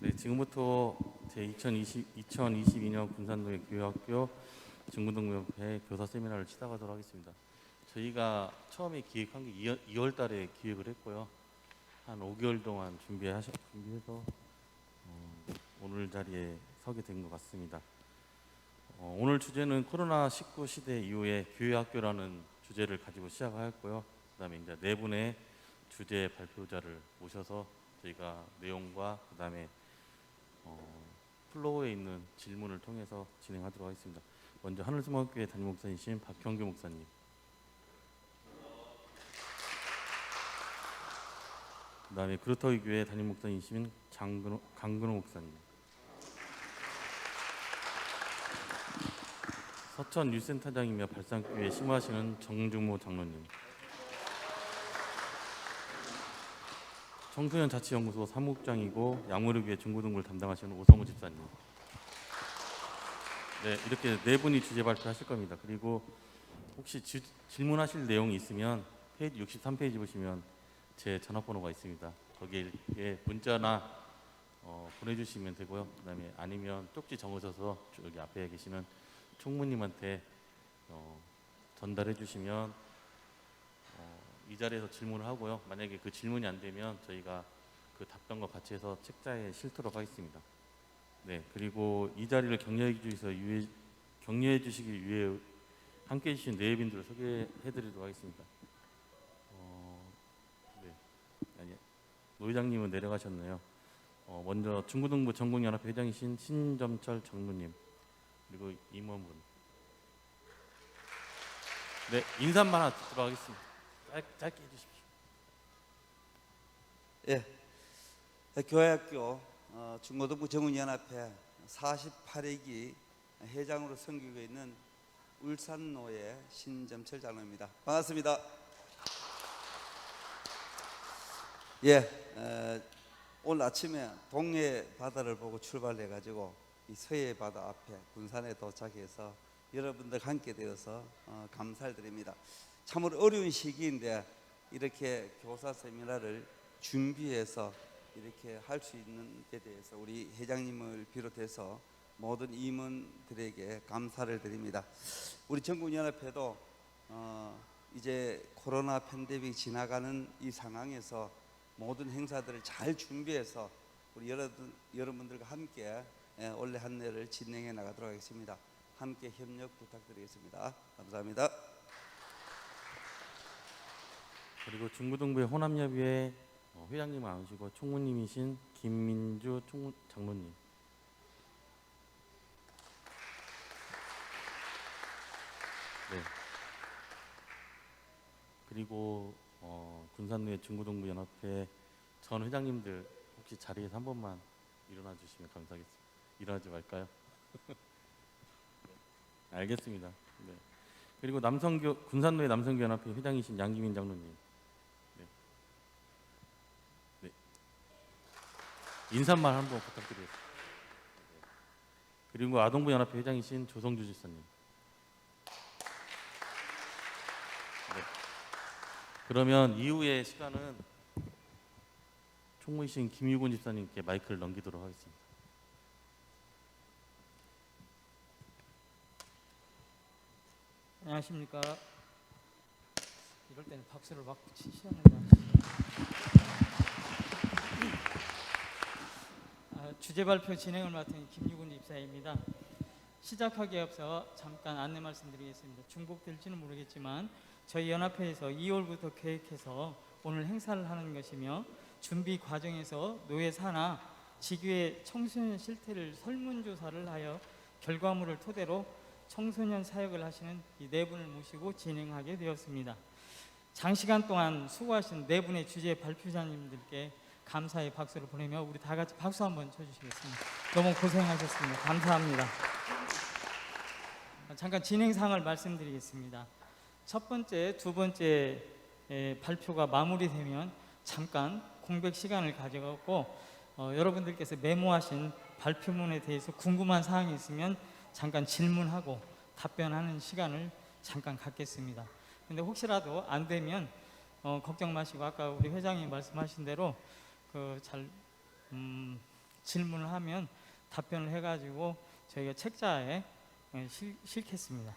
네, 지금부터 제 2022년 군산도의 교육학교 중고등부협회 교사 세미나를 시작하도록 하겠습니다. 저희가 처음에 기획한 게 2월 달에 기획을 했고요. 한 5개월 동안 준비해서 오늘 자리에 서게 된 것 같습니다. 오늘 주제는 코로나19 시대 이후의 교육학교라는 주제를 가지고 시작하였고요. 그다음에 이제 네 분의 주제 발표자를 모셔서 저희가 내용과 그다음에 플로어에 있는 질문을 통해서 진행하도록 하겠습니다. 먼저 하늘수목교회 담임 목사이신 박형규 목사님, 그다음에 그루터기 교회 담임 목사이신 강근호 목사님, 서천 유센터장이며 발산교회 심화하시는 정주모 장로님, 청소년 자치연구소 사무국장이고 양무르교회 중고등부를 담당하시는 오성우 집사님. 네, 이렇게 네 분이 주제 발표하실 겁니다. 그리고 혹시 질문하실 내용이 있으면 페이지 63페이지 보시면 제 전화번호가 있습니다. 거기에 문자나 보내주시면 되고요. 그다음에 아니면 쪽지 적으셔서 여기 앞에 계시는 총무님한테 전달해 주시면 이 자리에서 질문을 하고요. 만약에 그 질문이 안 되면 저희가 그 답변과 같이 해서 책자에 실도록 하겠습니다. 네, 그리고 이 자리를 격려해 주시기 위해 함께해 주신 내빈들을 소개해 드리도록 하겠습니다. 네, 아니, 노 회장님은 내려가셨네요. 먼저 중고등부 전국연합회 회장이신 신점철 장로님, 그리고 임원분. 네, 인사만 하나 듣도록 하겠습니다. 짧게 해주십시오. 예, 교회학교 중고등부 전국연합회 48회기 회장으로 섬기고 있는 울산노의 신점철 장로입니다. 반갑습니다. 예, 오늘 아침에 동해 바다를 보고 출발해가지고 이 서해 바다 앞에 군산에 도착해서 여러분들 함께 되어서 감사를 드립니다. 참으로 어려운 시기인데 이렇게 교사 세미나를 준비해서 이렇게 할 수 있는 데 대해서 우리 회장님을 비롯해서 모든 임원들에게 감사를 드립니다. 우리 전국연합회도 이제 코로나 팬데믹 지나가는 이 상황에서 모든 행사들을 잘 준비해서 우리 여러분들과 함께 올해 한 해를 진행해 나가도록 하겠습니다. 함께 협력 부탁드리겠습니다. 감사합니다. 그리고 중고등부의 호남협의회 회장님 아니시고 총무님이신 김민주 장로님. 네. 그리고 군산로의 중고등부 연합회 전 회장님들 혹시 자리에서 한 번만 일어나 주시면 감사하겠습니다. 일어나지 말까요? 네. 알겠습니다. 네. 그리고 군산로의 남성교연합회 회장이신 양기민 장로님. 네. 네. 인사말 한번 부탁드리겠습니다. 네. 그리고 아동부 연합회 회장이신 조성주 집사님. 네. 그러면 이후의 시간은 총무이신 김유곤 집사님께 마이크를 넘기도록 하겠습니다. 안녕하십니까. 이럴 때는 박수를 막 치시는구나. 주제 발표 진행을 맡은 김유곤 집사입니다. 시작하기에 앞서 잠깐 안내 말씀드리겠습니다. 중복될지는 모르겠지만 저희 연합회에서 2월부터 계획해서 오늘 행사를 하는 것이며 준비 과정에서 노예 산하 지교의 청소년 실태를 설문조사를 하여 결과물을 토대로 청소년 사역을 하시는 이 네 분을 모시고 진행하게 되었습니다. 장시간 동안 수고하신 네 분의 주제 발표자님들께 감사의 박수를 보내며 우리 다 같이 박수 한번 쳐주시겠습니다. 너무 고생하셨습니다. 감사합니다. 잠깐 진행사항을 말씀드리겠습니다. 첫 번째, 두 번째 발표가 마무리되면 잠깐 공백 시간을 가져갖고 여러분들께서 메모하신 발표문에 대해서 궁금한 사항이 있으면 잠깐 질문하고 답변하는 시간을 잠깐 갖겠습니다. 근데 혹시라도 안 되면 질문을 하면 답변을 해가지고 저희가 책자에 실겠습니다.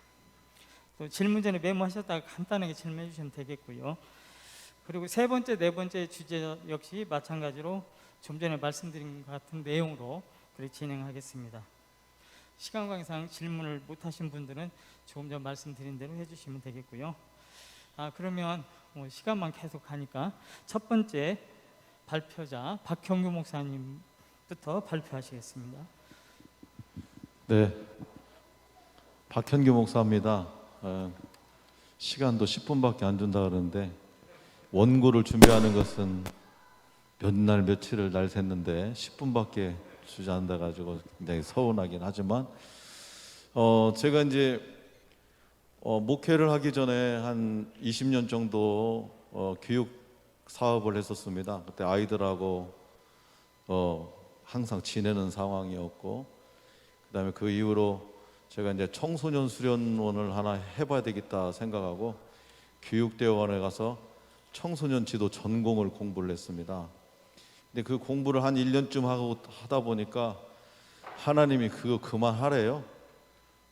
또 질문 전에 메모하셨다가 간단하게 질문해 주시면 되겠고요. 그리고 세 번째, 네 번째 주제 역시 마찬가지로 좀 전에 말씀드린 것 같은 내용으로 그렇게 진행하겠습니다. 시간 관계상 질문을 못 하신 분들은 조금 전 말씀드린 대로 해주시면 되겠고요. 그러면 시간만 계속 가니까 첫 번째 발표자 박형규 목사님부터 발표하시겠습니다. 네, 박현규 목사입니다. 시간도 10분밖에 안 준다 그러는데 원고를 준비하는 것은 몇 날 며칠을 날 샜는데 10분밖에 주지 않는다 가지고 굉장히 서운하긴 하지만 제가 이제 목회를 하기 전에 한 20년 정도 교육 사업을 했었습니다. 그때 아이들하고 항상 지내는 상황이었고, 그다음에 그 이후로 제가 이제 청소년 수련원을 하나 해봐야 되겠다 생각하고 교육대학원에 가서 청소년 지도 전공을 공부를 했습니다. 근데 그 공부를 한 1년쯤 하다 보니까 하나님이 그거 그만하래요.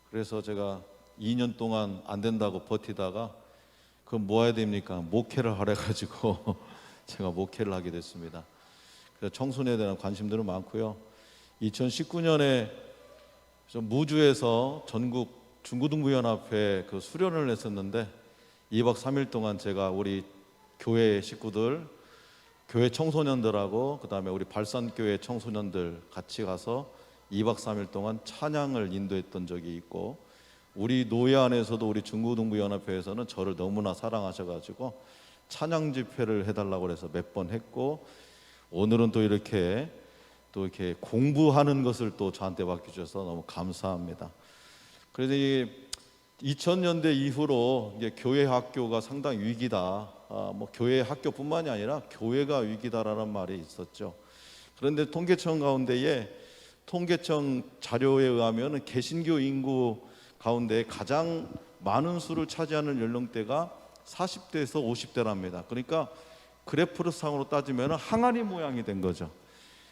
그래서 제가 2년 동안 안 된다고 버티다가 그럼 뭐 해야 됩니까? 목회를 하래 가지고 제가 목회를 하게 됐습니다. 그래서 청소년에 대한 관심들은 많고요. 2019년에 무주에서 전국 중고등부연합회 그 수련을 했었는데 2박 3일 동안 제가 우리 교회 식구들, 교회 청소년들하고 그다음에 우리 발산교회 청소년들 같이 가서 2박 3일 동안 찬양을 인도했던 적이 있고, 우리 노예 안에서도 우리 중고등부연합회에서는 저를 너무나 사랑하셔가지고 찬양 집회를 해달라고 해서 몇 번 했고, 오늘은 또 이렇게 공부하는 것을 또 저한테 맡겨주셔서 너무 감사합니다. 그래서 이 2000년대 이후로 이제 교회 학교가 상당히 위기다. 뭐 교회 학교뿐만이 아니라 교회가 위기다라는 말이 있었죠. 그런데 통계청 가운데에 통계청 자료에 의하면 개신교 인구 가운데 가장 많은 수를 차지하는 연령대가 40대에서 50대랍니다. 그러니까 그래프상으로 따지면 항아리 모양이 된 거죠.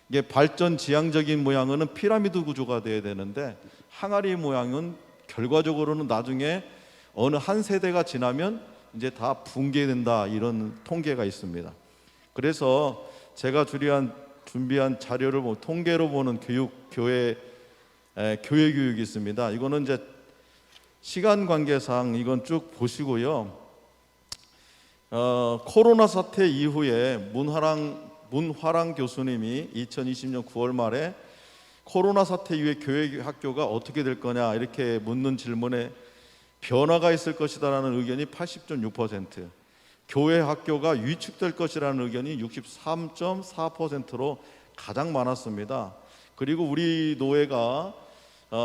이게 발전 지향적인 모양은 피라미드 구조가 돼야 되는데 항아리 모양은 결과적으로는 나중에 어느 한 세대가 지나면 이제 다 붕괴된다, 이런 통계가 있습니다. 그래서 제가 준비한 자료를 통계로 보는 교회 교육이 있습니다. 이거는 이제 시간 관계상 이건 쭉 보시고요. 코로나 사태 이후에 문화랑 교수님이 2020년 9월 말에 코로나 사태 이후에 교회 학교가 어떻게 될 거냐 이렇게 묻는 질문에 변화가 있을 것이다라는 의견이 80.6%, 교회 학교가 위축될 것이라는 의견이 63.4%로 가장 많았습니다. 그리고 우리 노회가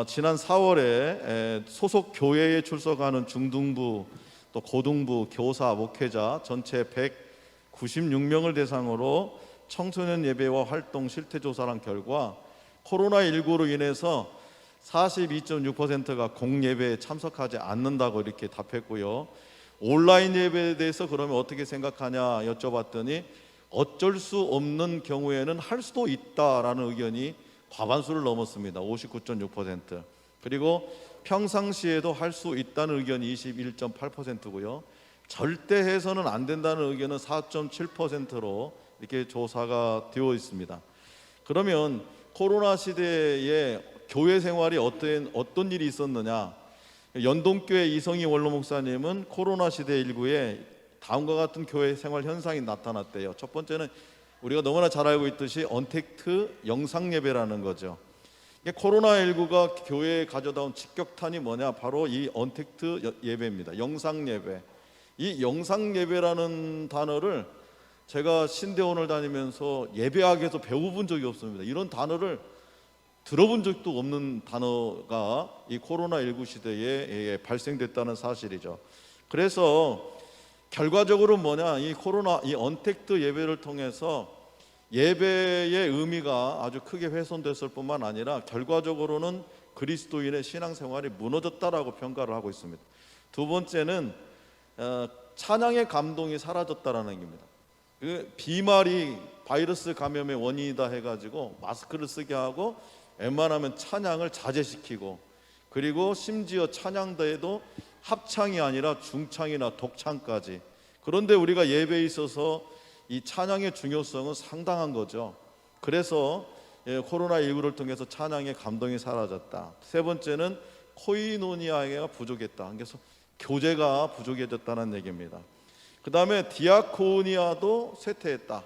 지난 4월에 소속 교회에 출석하는 중등부 또 고등부 교사 목회자 전체 196명을 대상으로 청소년 예배와 활동 실태 조사한 결과 코로나19로 인해서 42.6%가 공예배에 참석하지 않는다고 이렇게 답했고요. 온라인 예배에 대해서 그러면 어떻게 생각하냐 여쭤봤더니 어쩔 수 없는 경우에는 할 수도 있다라는 의견이 과반수를 넘었습니다. 59.6%. 그리고 평상시에도 할 수 있다는 의견이 21.8%고요. 절대 해서는 안 된다는 의견은 4.7%로 이렇게 조사가 되어 있습니다. 그러면 코로나 시대에 교회 생활이 어떤 일이 있었느냐? 연동교회 이성희 원로 목사님은 코로나 시대 19에 다음과 같은 교회 생활 현상이 나타났대요. 첫 번째는 우리가 너무나 잘 알고 있듯이 언택트 영상 예배라는 거죠. 코로나19가 교회에 가져다 온 직격탄이 뭐냐? 바로 이 언택트 예배입니다. 영상 예배. 이 영상 예배라는 단어를 제가 신대원을 다니면서 예배학에서 배워본 적이 없습니다. 이런 단어를 들어본 적도 없는 단어가 이 코로나19 시대에 발생됐다는 사실이죠. 그래서 결과적으로 뭐냐, 이 언택트 예배를 통해서 예배의 의미가 아주 크게 훼손됐을 뿐만 아니라 결과적으로는 그리스도인의 신앙생활이 무너졌다라고 평가를 하고 있습니다. 두 번째는 찬양의 감동이 사라졌다라는 겁니다. 그 비말이 바이러스 감염의 원인이다 해가지고 마스크를 쓰게 하고 웬만하면 찬양을 자제시키고, 그리고 심지어 찬양대에도 합창이 아니라 중창이나 독창까지. 그런데 우리가 예배에 있어서 이 찬양의 중요성은 상당한 거죠. 그래서 코로나19를 통해서 찬양의 감동이 사라졌다. 세 번째는 코이노니아가 부족했다. 그래서 교제가 부족해졌다는 얘기입니다. 그 다음에 디아코니아도 쇠퇴했다.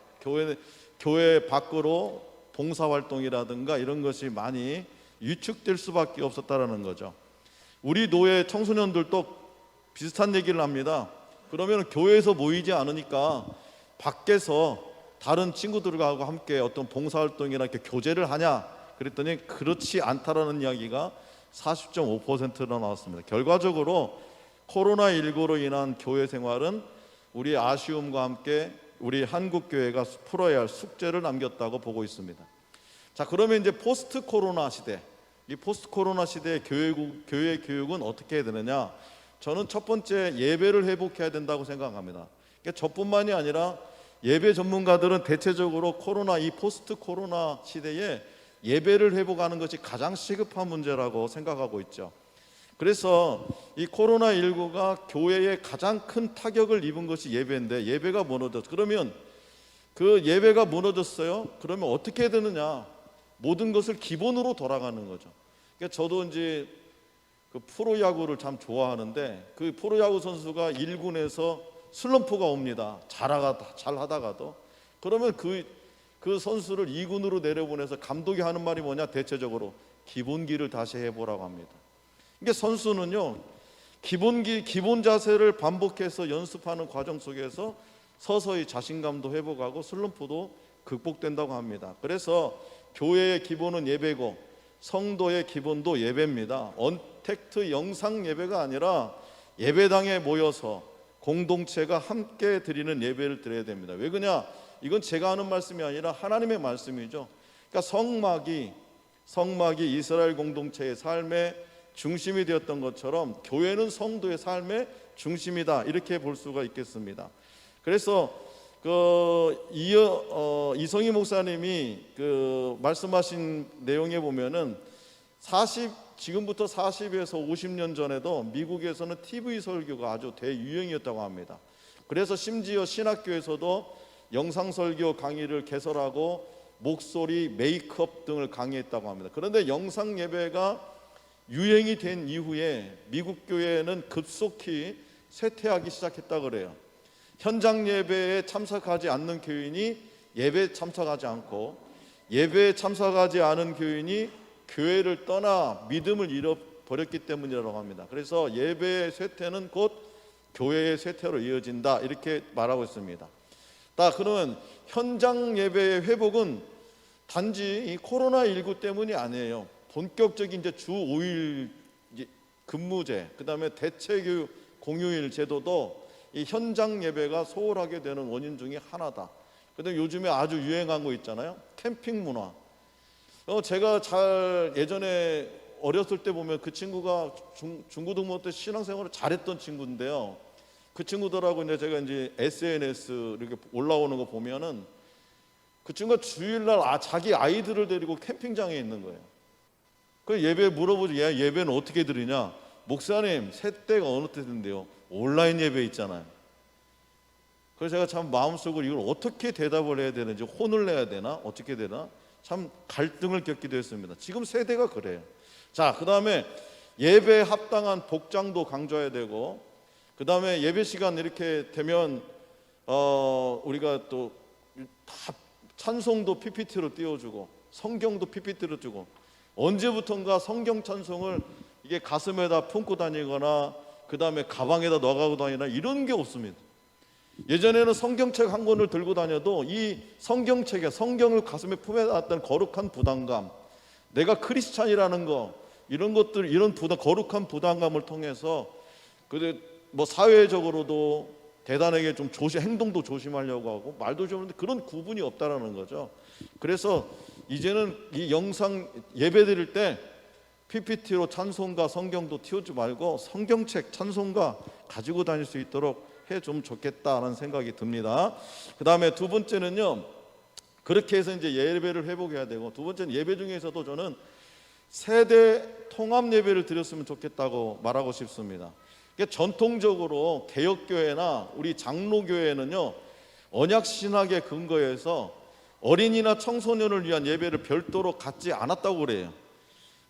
교회 밖으로 봉사활동이라든가 이런 것이 많이 위축될 수밖에 없었다라는 거죠. 우리 노예 청소년들도 비슷한 얘기를 합니다. 그러면 교회에서 모이지 않으니까 밖에서 다른 친구들과 함께 어떤 봉사활동이나 이렇게 교제를 하냐 그랬더니 그렇지 않다라는 이야기가 40.5%나 나왔습니다. 결과적으로 코로나19로 인한 교회 생활은 우리 아쉬움과 함께 우리 한국교회가 풀어야 할 숙제를 남겼다고 보고 있습니다. 자, 그러면 이제 포스트 코로나 시대, 이 포스트 코로나 시대의 교회 교육은 어떻게 해야 되느냐? 저는 첫 번째 예배를 회복해야 된다고 생각합니다. 그러니까 저뿐만이 아니라 예배 전문가들은 대체적으로 이 포스트 코로나 시대에 예배를 회복하는 것이 가장 시급한 문제라고 생각하고 있죠. 그래서 이 코로나19가 교회에 가장 큰 타격을 입은 것이 예배인데, 예배가 무너졌어요. 그러면 그 예배가 무너졌어요. 그러면 어떻게 해야 되느냐? 모든 것을 기본으로 돌아가는 거죠. 그러니까 저도 이제 그 프로야구를 참 좋아하는데, 그 프로야구 선수가 1군에서 슬럼프가 옵니다. 잘 하다가도. 그러면 그 선수를 2군으로 내려보내서 감독이 하는 말이 뭐냐? 대체적으로 기본기를 다시 해보라고 합니다. 이게 선수는요, 기본 자세를 반복해서 연습하는 과정 속에서 서서히 자신감도 회복하고 슬럼프도 극복된다고 합니다. 그래서 교회의 기본은 예배고 성도의 기본도 예배입니다. 언택트 영상 예배가 아니라 예배당에 모여서 공동체가 함께 드리는 예배를 드려야 됩니다. 왜 그러냐? 이건 제가 하는 말씀이 아니라 하나님의 말씀이죠. 그러니까 성막이 이스라엘 공동체의 삶의 중심이 되었던 것처럼 교회는 성도의 삶의 중심이다, 이렇게 볼 수가 있겠습니다. 그래서 이성희 목사님이 말씀하신 내용에 보면은 지금부터 40에서 50년 전에도 미국에서는 TV 설교가 아주 대유행이었다고 합니다. 그래서 심지어 신학교에서도 영상 설교 강의를 개설하고 목소리, 메이크업 등을 강의했다고 합니다. 그런데 영상 예배가 유행이 된 이후에 미국 교회는 급속히 쇠퇴하기 시작했다 그래요. 현장 예배에 참석하지 않는 교인이 예배에 참석하지 않고, 예배에 참석하지 않은 교인이 교회를 떠나 믿음을 잃어버렸기 때문이라고 합니다. 그래서 예배의 쇠퇴는 곧 교회의 쇠퇴로 이어진다, 이렇게 말하고 있습니다. 그러면 현장 예배의 회복은 단지 이 코로나19 때문이 아니에요. 본격적인 이제 주 5일 근무제, 그다음에 대체교육 공휴일 제도도 이 현장 예배가 소홀하게 되는 원인 중에 하나다. 그다음에 요즘에 아주 유행한 거 있잖아요. 캠핑 문화. 제가 예전에 어렸을 때 보면 그 친구가 중고등부 때 신앙생활을 잘했던 친구인데요. 그 친구들하고 이제 제가 이제 SNS 이렇게 올라오는 거 보면은 그 친구가 주일날 자기 아이들을 데리고 캠핑장에 있는 거예요. 그 예배 물어보죠. 예배는 어떻게 드리냐? 목사님, 새때가 어느 때 된대요? 온라인 예배 있잖아요. 그래서 제가 참 마음속으로 이걸 어떻게 대답을 해야 되는지, 혼을 내야 되나? 어떻게 되나? 참 갈등을 겪기도 했습니다. 지금 세대가 그래요. 자, 그 다음에 예배에 합당한 복장도 강조해야 되고, 그 다음에 예배 시간 이렇게 되면 우리가 또 다 찬송도 PPT로 띄워주고 성경도 PPT로 주고, 언제부턴가 성경 찬송을 이게 가슴에다 품고 다니거나 그 다음에 가방에다 넣어가고 다니나 이런 게 없습니다. 예전에는 성경책 한 권을 들고 다녀도 이 성경책에 성경을 가슴에 품에 놨던 거룩한 부담감, 내가 크리스찬이라는 거, 이런 것들, 이런 거룩한 부담감을 통해서 사회적으로도 대단하게 좀 행동도 조심하려고 하고 말도 좀 하는데 그런 구분이 없다라는 거죠. 그래서 이제는 이 영상 예배 드릴 때 PPT로 찬송가 성경도 띄우지 말고 성경책 찬송가 가지고 다닐 수 있도록 해 좀 좋겠다라는 생각이 듭니다. 그 다음에 두 번째는요, 그렇게 해서 이제 예배를 회복해야 되고, 두 번째는 예배 중에서도 저는 세대 통합 예배를 드렸으면 좋겠다고 말하고 싶습니다. 그러니까 전통적으로 개혁교회나 우리 장로교회는요, 언약신학에 근거해서 어린이나 청소년을 위한 예배를 별도로 갖지 않았다고 그래요.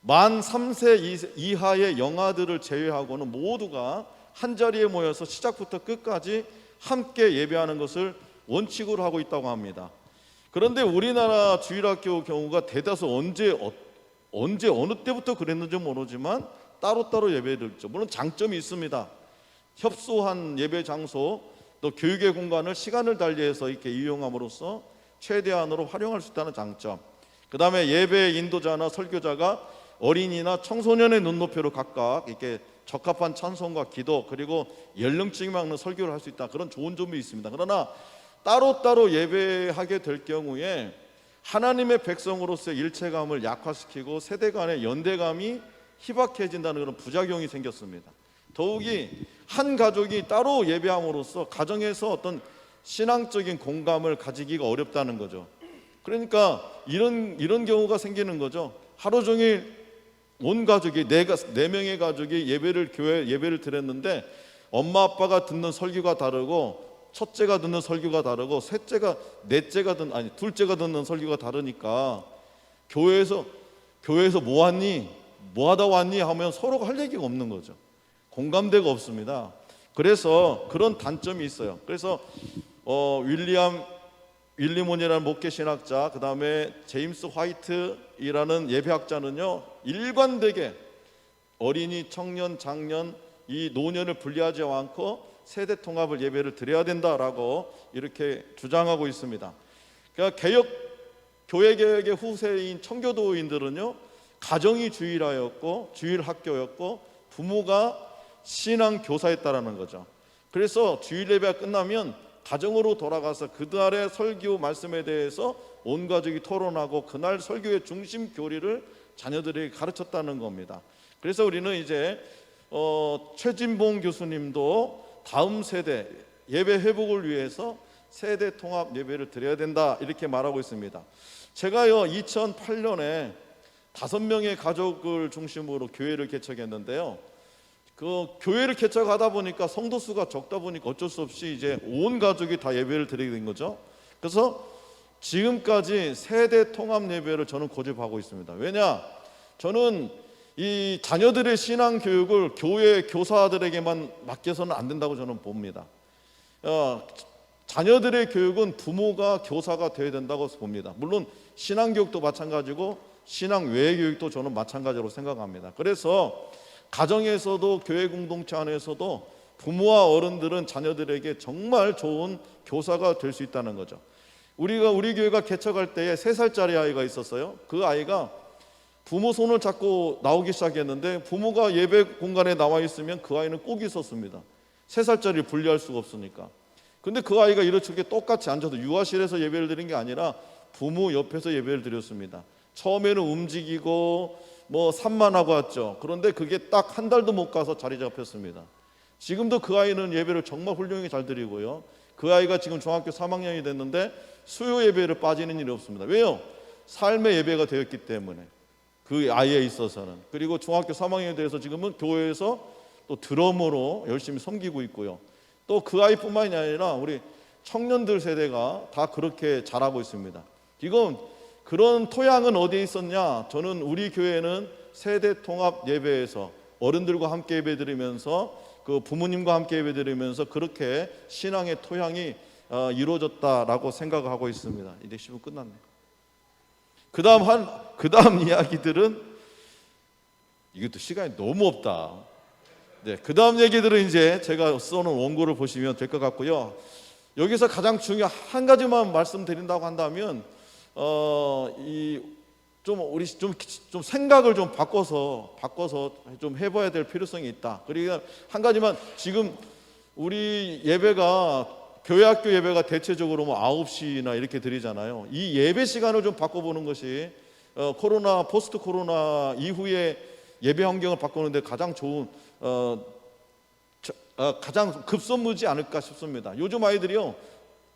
만 3세 이하의 영아들을 제외하고는 모두가 한자리에 모여서 시작부터 끝까지 함께 예배하는 것을 원칙으로 하고 있다고 합니다. 그런데 우리나라 주일학교 경우가 대다수 언제 어느 때부터 그랬는지 모르지만 따로따로 예배를 드렸죠. 물론 장점이 있습니다. 협소한 예배 장소, 또 교육의 공간을 시간을 달리해서 이렇게 이용함으로써 최대한으로 활용할 수 있다는 장점. 그 다음에 예배 인도자나 설교자가 어린이나 청소년의 눈높이로 각각 이렇게 적합한 찬송과 기도, 그리고 연령층이 맞는 설교를 할 수 있다, 그런 좋은 점이 있습니다. 그러나 따로따로 예배하게 될 경우에 하나님의 백성으로서의 일체감을 약화시키고 세대 간의 연대감이 희박해진다는 그런 부작용이 생겼습니다. 더욱이 한 가족이 따로 예배함으로써 가정에서 어떤 신앙적인 공감을 가지기가 어렵다는 거죠. 그러니까 이런 경우가 생기는 거죠. 하루 종일 온 가족이 네 명의 가족이 교회 예배를 드렸는데 엄마 아빠가 듣는 설교가 다르고, 첫째가 듣는 설교가 다르고, 둘째가 듣는 설교가 다르니까 교회에서 뭐 왔니? 뭐 하다 왔니? 하면 서로가 할 얘기가 없는 거죠. 공감대가 없습니다. 그래서 그런 단점이 있어요. 그래서 윌리몬이라는 목회 신학자, 그 다음에 제임스 화이트이라는 예배학자는요, 일관되게 어린이, 청년, 장년, 이 노년을 분리하지 않고 세대 통합을 예배를 드려야 된다라고 이렇게 주장하고 있습니다. 그러니까 교회 개혁의 후세인 청교도인들은요, 가정이 주일하였고 주일학교였고 부모가 신앙 교사였다라는 거죠. 그래서 주일 예배가 끝나면 가정으로 돌아가서 그날의 설교 말씀에 대해서 온 가족이 토론하고 그날 설교의 중심 교리를 자녀들에게 가르쳤다는 겁니다. 그래서 우리는 이제 최진봉 교수님도 다음 세대 예배 회복을 위해서 세대 통합 예배를 드려야 된다, 이렇게 말하고 있습니다. 제가요 2008년에 5명의 가족을 중심으로 교회를 개척했는데요, 그 교회를 개척하다 보니까 성도 수가 적다 보니까 어쩔 수 없이 이제 온 가족이 다 예배를 드리게 된 거죠. 그래서 지금까지 세대 통합 예배를 저는 고집하고 있습니다. 왜냐? 저는 이 자녀들의 신앙 교육을 교회 교사들에게만 맡겨서는 안 된다고 저는 봅니다. 자녀들의 교육은 부모가 교사가 되어야 된다고 봅니다. 물론 신앙 교육도 마찬가지고 신앙 외 교육도 저는 마찬가지로 생각합니다. 그래서 가정에서도 교회 공동체 안에서도 부모와 어른들은 자녀들에게 정말 좋은 교사가 될 수 있다는 거죠. 우리 교회가 개척할 때에 3살짜리 아이가 있었어요. 그 아이가 부모 손을 잡고 나오기 시작했는데 부모가 예배 공간에 나와 있으면 그 아이는 꼭 있었습니다. 3살짜리를 분리할 수가 없으니까. 근데 그 아이가 이렇게 똑같이 앉아서 유아실에서 예배를 드린 게 아니라 부모 옆에서 예배를 드렸습니다. 처음에는 움직이고 산만하고 왔죠. 그런데 그게 딱 한 달도 못 가서 자리 잡혔습니다. 지금도 그 아이는 예배를 정말 훌륭히 잘 드리고요. 그 아이가 지금 중학교 3학년이 됐는데 수요 예배를 빠지는 일이 없습니다. 왜요? 삶의 예배가 되었기 때문에, 그 아이에 있어서는. 그리고 중학교 3학년에 대해서 지금은 교회에서 또 드럼으로 열심히 섬기고 있고요. 또 그 아이뿐만이 아니라 우리 청년들 세대가 다 그렇게 잘하고 있습니다. 이건 그런 토양은 어디에 있었냐? 저는 우리 교회는 세대 통합 예배에서 어른들과 함께 예배드리면서 그 부모님과 함께 예배드리면서 그렇게 신앙의 토양이 이루어졌다라고 생각하고 있습니다. 이제 10분 끝났네요. 그 다음 이야기들은 이것도 시간이 너무 없다. 네, 그 다음 얘기들은 이제 제가 써놓은 원고를 보시면 될 것 같고요. 여기서 가장 중요한 한 가지만 말씀드린다고 한다면 우리 좀 생각을 좀 바꿔서 좀 해봐야 될 필요성이 있다. 그리고 한 가지만, 지금 우리 예배가 교회 학교 예배가 대체적으로 9시나 이렇게 드리잖아요. 이 예배 시간을 좀 바꿔보는 것이 포스트 코로나 이후에 예배 환경을 바꾸는데 가장 좋은 가장 급선무지 않을까 싶습니다. 요즘 아이들이요,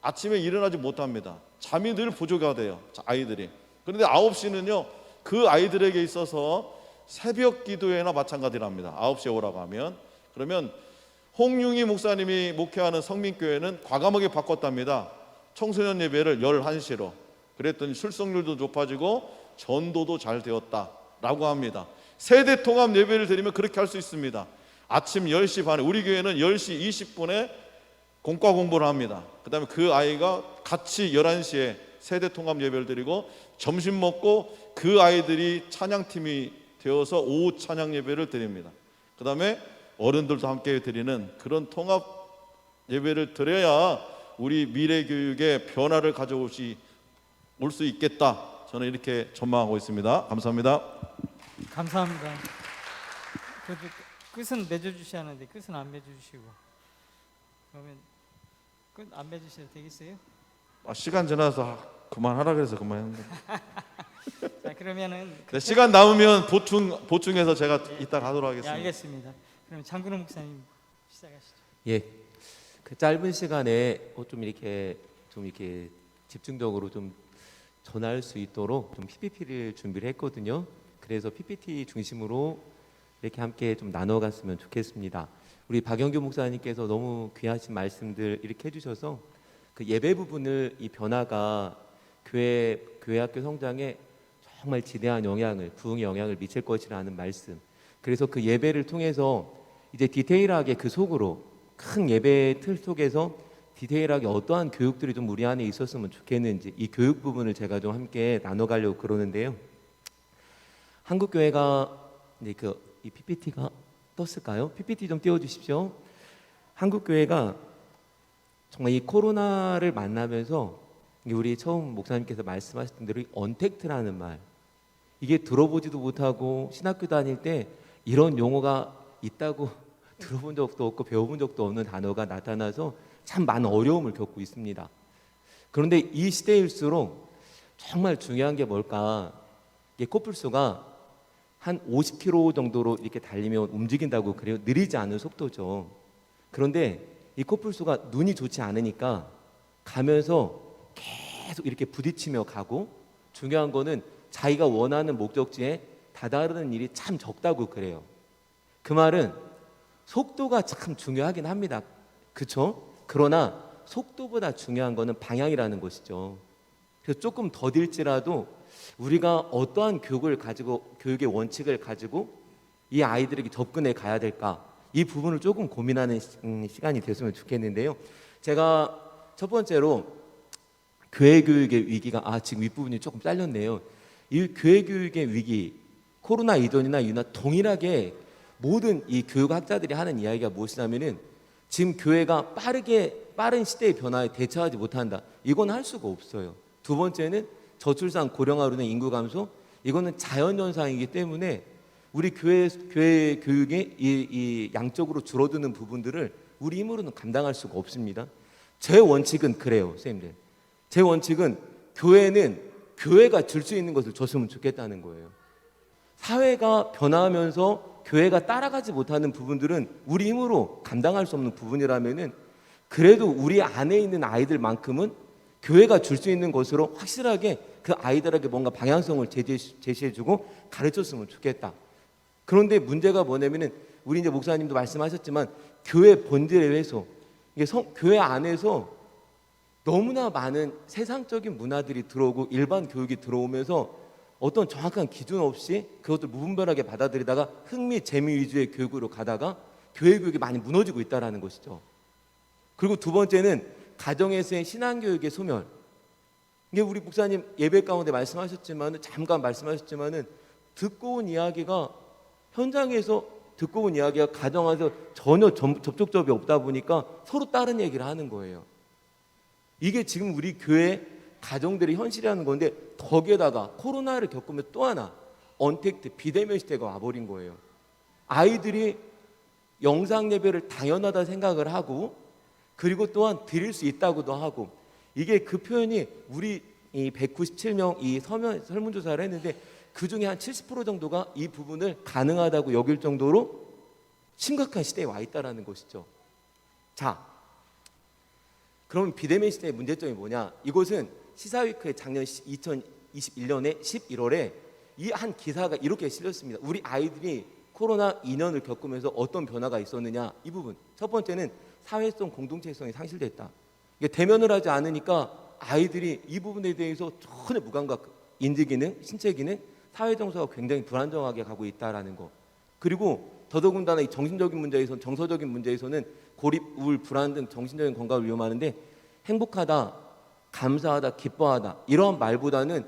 아침에 일어나지 못합니다. 잠이 늘 부족하대요, 아이들이. 그런데 9시는요 그 아이들에게 있어서 새벽 기도회나 마찬가지랍니다. 9시에 오라고 하면. 그러면 홍융희 목사님이 목회하는 성민교회는 과감하게 바꿨답니다. 청소년 예배를 11시로. 그랬더니 출석률도 높아지고 전도도 잘 되었다라고 합니다. 세대 통합 예배를 드리면 그렇게 할 수 있습니다. 아침 10시 반에, 우리 교회는 10시 20분에 공과 공부를 합니다. 그 다음에 그 아이가 같이 11시에 세대 통합 예배를 드리고, 점심 먹고 그 아이들이 찬양팀이 되어서 오후 찬양 예배를 드립니다. 그 다음에 어른들도 함께 드리는 그런 통합 예배를 드려야 우리 미래 교육에 변화를 가져올 수 있겠다, 저는 이렇게 전망하고 있습니다. 감사합니다. 감사합니다. 그래도 끝은 맺어주셔야 하는데 끝은 안 맺어주시고, 그러면 끝 안 맺으셔도 되겠어요? 시간 지나서 그만하라 그래서 그만했는데. 자, 그러면은 네, 시간 남으면 보충해서 제가 이따 가도록 예, 하겠습니다. 알겠습니다. 그럼 장근호 목사님 시작하시죠. 예, 그 짧은 시간에 좀 이렇게 집중적으로 좀 전할 수 있도록 좀 PPT를 준비를 했거든요. 그래서 PPT 중심으로 이렇게 함께 좀 나눠갔으면 좋겠습니다. 우리 박영규 목사님께서 너무 귀하신 말씀들 이렇게 해주셔서 그 예배 부분을, 이 변화가 교회 학교 성장에 정말 지대한 영향을, 부흥의 영향을 미칠 것이라는 말씀. 그래서 그 예배를 통해서 이제 디테일하게 그 속으로, 큰 예배 틀 속에서 디테일하게 어떠한 교육들이 좀 우리 안에 있었으면 좋겠는지, 이 교육 부분을 제가 좀 함께 나눠가려고 그러는데요. 한국 교회가 이제 이 PPT가 떴을까요? PPT 좀 띄워주십시오. 한국 교회가 정말 이 코로나를 만나면서 우리 처음 목사님께서 말씀하셨던 대로 언택트라는 말, 이게 들어보지도 못하고 신학교 다닐 때 이런 용어가 있다고 들어본 적도 없고 배워본 적도 없는 단어가 나타나서 참 많은 어려움을 겪고 있습니다. 그런데 이 시대일수록 정말 중요한 게 뭘까? 이게 코뿔소가 한 50km 정도로 이렇게 달리면 움직인다고 그래요. 느리지 않은 속도죠. 그런데 이 코뿔소가 눈이 좋지 않으니까 가면서 계속 이렇게 부딪히며 가고, 중요한 거는 자기가 원하는 목적지에 다다르는 일이 참 적다고 그래요. 그 말은 속도가 참 중요하긴 합니다. 그렇죠? 그러나 속도보다 중요한 거는 방향이라는 것이죠. 그래서 조금 더딜지라도 우리가 어떠한 교육의 원칙을 가지고 이 아이들에게 접근해 가야 될까, 이 부분을 조금 고민하는 시간이 됐으면 좋겠는데요. 제가 첫 번째로 교회 교육의 위기가, 지금 윗부분이 조금 잘렸네요. 이 교회 교육의 위기, 코로나 이전이나 이후나 동일하게 모든 이 교육학자들이 하는 이야기가 무엇이냐면은, 지금 교회가 빠른 시대의 변화에 대처하지 못한다. 이건 할 수가 없어요. 두 번째는 저출산, 고령화로 인한 인구 감소, 이거는 자연현상이기 때문에 우리 교회 교육의 이 양적으로 줄어드는 부분들을 우리 힘으로는 감당할 수가 없습니다. 제 원칙은 그래요, 선생님들. 제 원칙은 교회는 교회가 줄 수 있는 것을 줬으면 좋겠다는 거예요. 사회가 변화하면서 교회가 따라가지 못하는 부분들은 우리 힘으로 감당할 수 없는 부분이라면은, 그래도 우리 안에 있는 아이들만큼은 교회가 줄 수 있는 것으로 확실하게 그 아이들에게 뭔가 방향성을 제시해주고 가르쳤으면 좋겠다. 그런데 문제가 뭐냐면은, 우리 이제 목사님도 말씀하셨지만 교회 본질의 훼손, 이게 교회 안에서 너무나 많은 세상적인 문화들이 들어오고 일반 교육이 들어오면서 어떤 정확한 기준 없이 그것을 무분별하게 받아들이다가 흥미, 재미 위주의 교육으로 가다가 교회 교육이 많이 무너지고 있다는 것이죠. 그리고 두 번째는 가정에서의 신앙교육의 소멸. 이게 우리 목사님 예배 가운데 말씀하셨지만, 잠깐 말씀하셨지만은, 현장에서 듣고 온 이야기가 가정 안에서 전혀 접촉점이 없다 보니까 서로 다른 얘기를 하는 거예요. 이게 지금 우리 교회 가정들의 현실이라는 건데, 거기에다가 코로나를 겪으면 또 하나 언택트, 비대면 시대가 와버린 거예요. 아이들이 영상 예배를 당연하다 생각을 하고, 그리고 또한 드릴 수 있다고도 하고, 이게 그 표현이 우리 이 197명 이 설문조사를 했는데 그 중에 한 70% 정도가 이 부분을 가능하다고 여길 정도로 심각한 시대에 와 있다라는 것이죠. 자, 그럼 비대면 시대의 문제점이 뭐냐? 이곳은 시사위크의 작년 2021년에 11월에 이 한 기사가 이렇게 실렸습니다. 우리 아이들이 코로나 2년을 겪으면서 어떤 변화가 있었느냐? 이 부분. 첫 번째는 사회성 공동체성이 상실됐다. 이게 대면을 하지 않으니까 아이들이 이 부분에 대해서 전혀 무감각, 인지 기능, 신체 기능, 사회 정서가 굉장히 불안정하게 가고 있다라는 거. 그리고 더더군다나 이 정신적인 문제에서는, 정서적인 문제에서는 고립, 우울, 불안 등 정신적인 건강을 위험하는데, 행복하다, 감사하다, 기뻐하다 이런 말보다는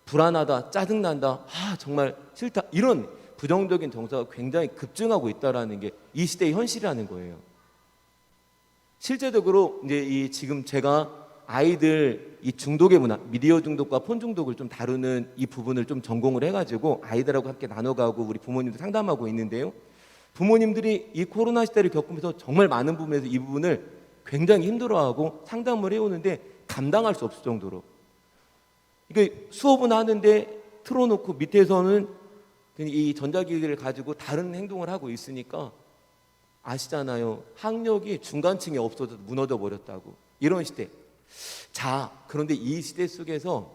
불안하다, 짜증난다, 정말 싫다 이런 부정적인 정서가 굉장히 급증하고 있다라는 게 이 시대의 현실이라는 거예요. 실제적으로 이제 지금 제가 아이들 이 중독의 문화, 미디어 중독과 폰 중독을 좀 다루는 이 부분을 좀 전공을 해가지고 아이들하고 함께 나눠가고 우리 부모님들 상담하고 있는데요. 부모님들이 이 코로나 시대를 겪으면서 정말 많은 부분에서 이 부분을 굉장히 힘들어하고 상담을 해오는데 감당할 수 없을 정도로, 이게 수업은 하는데 틀어놓고 밑에서는 이 전자기기를 가지고 다른 행동을 하고 있으니까 아시잖아요. 학력이 중간층에 없어져 무너져 버렸다고. 이런 시대. 자, 그런데 이 시대 속에서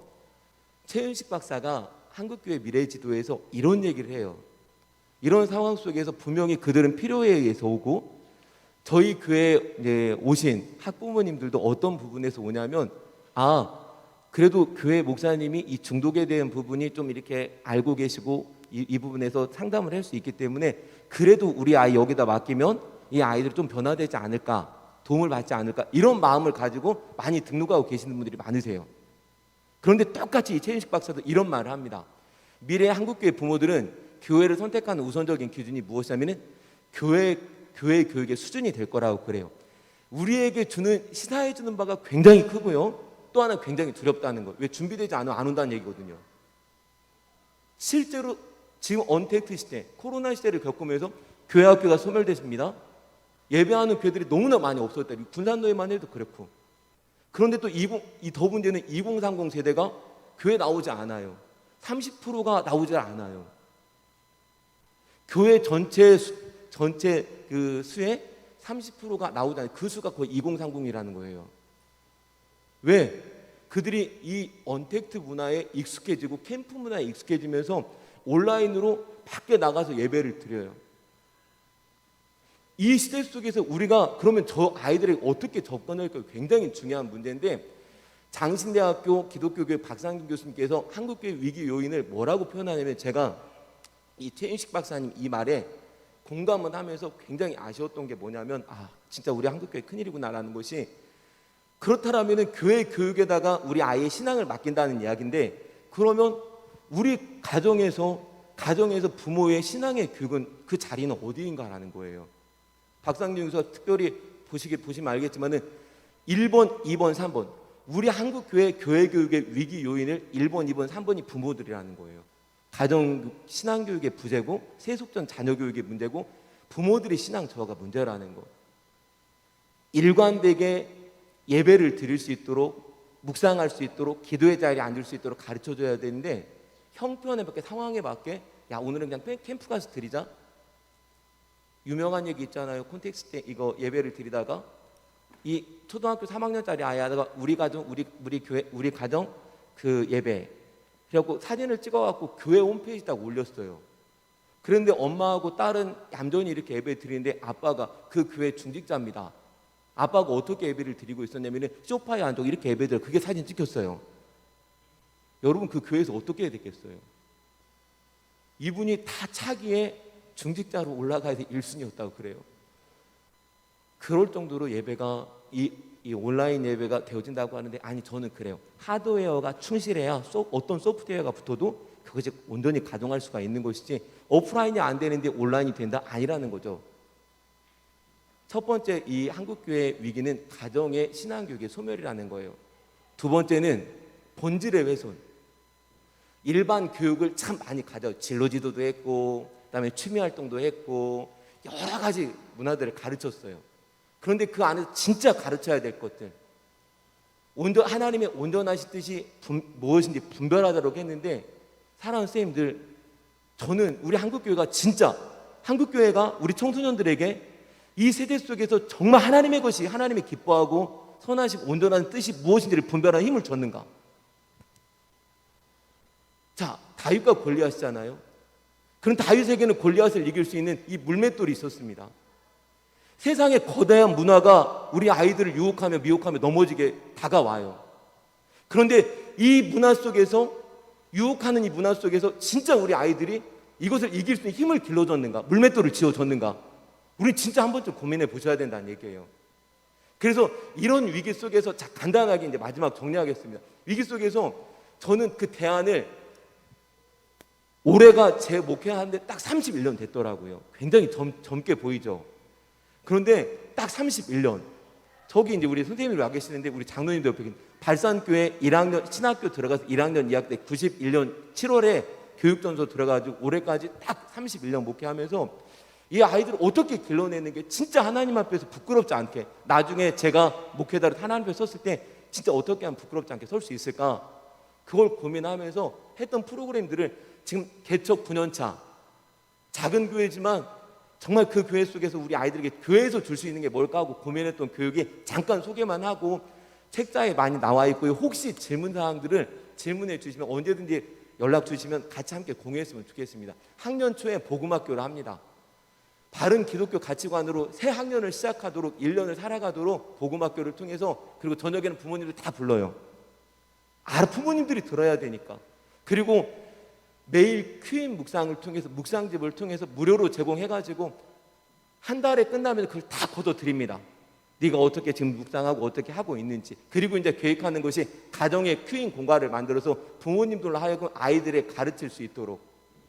최은식 박사가 한국교회 미래지도에서 이런 얘기를 해요. 이런 상황 속에서 분명히 그들은 필요에 의해서 오고, 저희 교회에 오신 학부모님들도 어떤 부분에서 오냐면, 그래도 교회 목사님이 이 중독에 대한 부분이 좀 이렇게 알고 계시고 이 부분에서 상담을 할 수 있기 때문에 그래도 우리 아이 여기다 맡기면 이 아이들이 좀 변화되지 않을까, 도움을 받지 않을까, 이런 마음을 가지고 많이 등록하고 계시는 분들이 많으세요. 그런데 똑같이 이 최윤식 박사도 이런 말을 합니다. 미래의 한국교회 부모들은 교회를 선택하는 우선적인 기준이 무엇이냐면 교회 교육의 수준이 될 거라고 그래요. 우리에게 주는, 시사해 주는 바가 굉장히 크고요, 또 하나 굉장히 두렵다는 거. 왜? 준비되지 않으면 안 온다는 얘기거든요. 실제로 지금 언택트 시대, 코로나 시대를 겪으면서 교회 학교가 소멸됐습니다. 예배하는 교회들이 너무나 많이 없었다. 군산도에만 해도 그렇고. 그런데 또 더 문제는 2030 세대가 교회 나오지 않아요. 30%가 나오지 않아요. 교회 전체 그 수의 30%가 나오지 않아요. 그 수가 거의 2030이라는 거예요. 왜? 그들이 이 언택트 문화에 익숙해지고 캠프 문화에 익숙해지면서 온라인으로 밖에 나가서 예배를 드려요. 이 시대 속에서 우리가 그러면 저 아이들에게 어떻게 접근할까 굉장히 중요한 문제인데, 장신대학교 기독교교회 박상진 교수님께서 한국교회 위기 요인을 뭐라고 표현하냐면, 제가 이 최윤식 박사님 이 말에 공감을 하면서 굉장히 아쉬웠던 게 뭐냐면, 진짜 우리 한국교회 큰일이구나라는 것이, 그렇다면 교회 교육에다가 우리 아이의 신앙을 맡긴다는 이야기인데, 그러면 우리 가정에서 부모의 신앙의 교육은 그 자리는 어디인가라는 거예요. 박상준 교수가 특별히 보시면 알겠지만은 1번, 2번, 3번 우리 한국교회 교회 교육의 위기 요인을 1번, 2번, 3번이 부모들이라는 거예요. 가정 신앙교육의 부재고, 세속전 자녀 교육의 문제고, 부모들의 신앙 저하가 문제라는 거. 일관되게 예배를 드릴 수 있도록, 묵상할 수 있도록, 기도의 자리에 앉을 수 있도록 가르쳐줘야 되는데, 형편에 맞게, 상황에 맞게, 오늘은 그냥 캠프 가서 드리자. 유명한 얘기 있잖아요. 콘텍스트 때 이거 예배를 드리다가 이 초등학교 3학년짜리 아이 하다가 우리 가정 그 예배 그래갖고 사진을 찍어갖고 교회 홈페이지 딱 올렸어요. 그런데 엄마하고 딸은 얌전히 이렇게 예배 드리는데 아빠가 그 교회 중직자입니다. 아빠가 어떻게 예배를 드리고 있었냐면 소파에 앉아 이렇게 예배 드려. 그게 사진 찍혔어요. 여러분 그 교회에서 어떻게 해야 되겠어요? 이분이 다 차기에 중직자로 올라가야 될 1순위였다고 그래요. 그럴 정도로 예배가 이 온라인 예배가 되어진다고 하는데, 아니 저는 그래요. 하드웨어가 충실해야 어떤 소프트웨어가 붙어도 그것이 온전히 가동할 수가 있는 것이지, 오프라인이 안 되는데 온라인이 된다? 아니라는 거죠. 첫 번째, 이 한국교회 위기는 가정의 신앙교육의 소멸이라는 거예요. 두 번째는 본질의 훼손. 일반 교육을 참 많이 진로지도도 했고, 그다음에 취미 활동도 했고, 여러 가지 문화들을 가르쳤어요. 그런데 그 안에서 진짜 가르쳐야 될 것들, 하나님의 온전하신 뜻이 무엇인지 분별하도록 했는데, 사랑하는 선생님들, 저는 우리 한국교회가 우리 청소년들에게 이 세대 속에서 정말 하나님의 것이, 하나님이 기뻐하고 선하시고 온전한 뜻이 무엇인지를 분별하는 힘을 줬는가? 자, 다윗과 골리앗이잖아요. 그런 다윗에게는 골리앗을 이길 수 있는 이 물맷돌이 있었습니다. 세상의 거대한 문화가 우리 아이들을 유혹하며 미혹하며 넘어지게 다가와요. 그런데 이 문화 속에서, 유혹하는 이 문화 속에서 진짜 우리 아이들이 이것을 이길 수 있는 힘을 길러줬는가? 물맷돌을 지어줬는가? 우리 진짜 한 번쯤 고민해 보셔야 된다는 얘기예요. 그래서 이런 위기 속에서 간단하게 이제 마지막 정리하겠습니다. 위기 속에서 저는 그 대안을, 올해가 제 목회하는데 딱 31년 됐더라고요. 굉장히 젊게 보이죠. 그런데 딱 31년. 저기 이제 우리 선생님이 와 계시는데 우리 장로님도 옆에 계신 발산교회 1학년 신학교 들어가서 1학년 2학기 때 91년 7월에 교육전소 들어가지고 올해까지 딱 31년 목회하면서 이 아이들을 어떻게 길러내는 게 진짜 하나님 앞에서 부끄럽지 않게, 나중에 제가 목회자로 하나님 앞에 섰을 때 진짜 어떻게 하면 부끄럽지 않게 설 수 있을까, 그걸 고민하면서 했던 프로그램들을 지금 개척 9년차 작은 교회지만 정말 그 교회 속에서 우리 아이들에게 교회에서 줄 수 있는 게 뭘까 하고 고민했던 교육이 잠깐 소개만 하고 책자에 많이 나와 있고요. 혹시 질문사항들을 질문해 주시면 언제든지 연락 주시면 같이 함께 공유했으면 좋겠습니다. 학년 초에 복음학교를 합니다. 바른 기독교 가치관으로 새 학년을 시작하도록 1년을 살아가도록 복음학교를 통해서, 그리고 저녁에는 부모님들 다 불러요. 부모님들이 들어야 되니까. 그리고 매일 큐인 묵상을 통해서, 묵상집을 통해서 무료로 제공해가지고 한 달에 끝나면 그걸 다 걷어드립니다. 네가 어떻게 지금 묵상하고 어떻게 하고 있는지. 그리고 이제 계획하는 것이 가정의 큐인 공간을 만들어서 부모님들로 하여금 아이들에 가르칠 수 있도록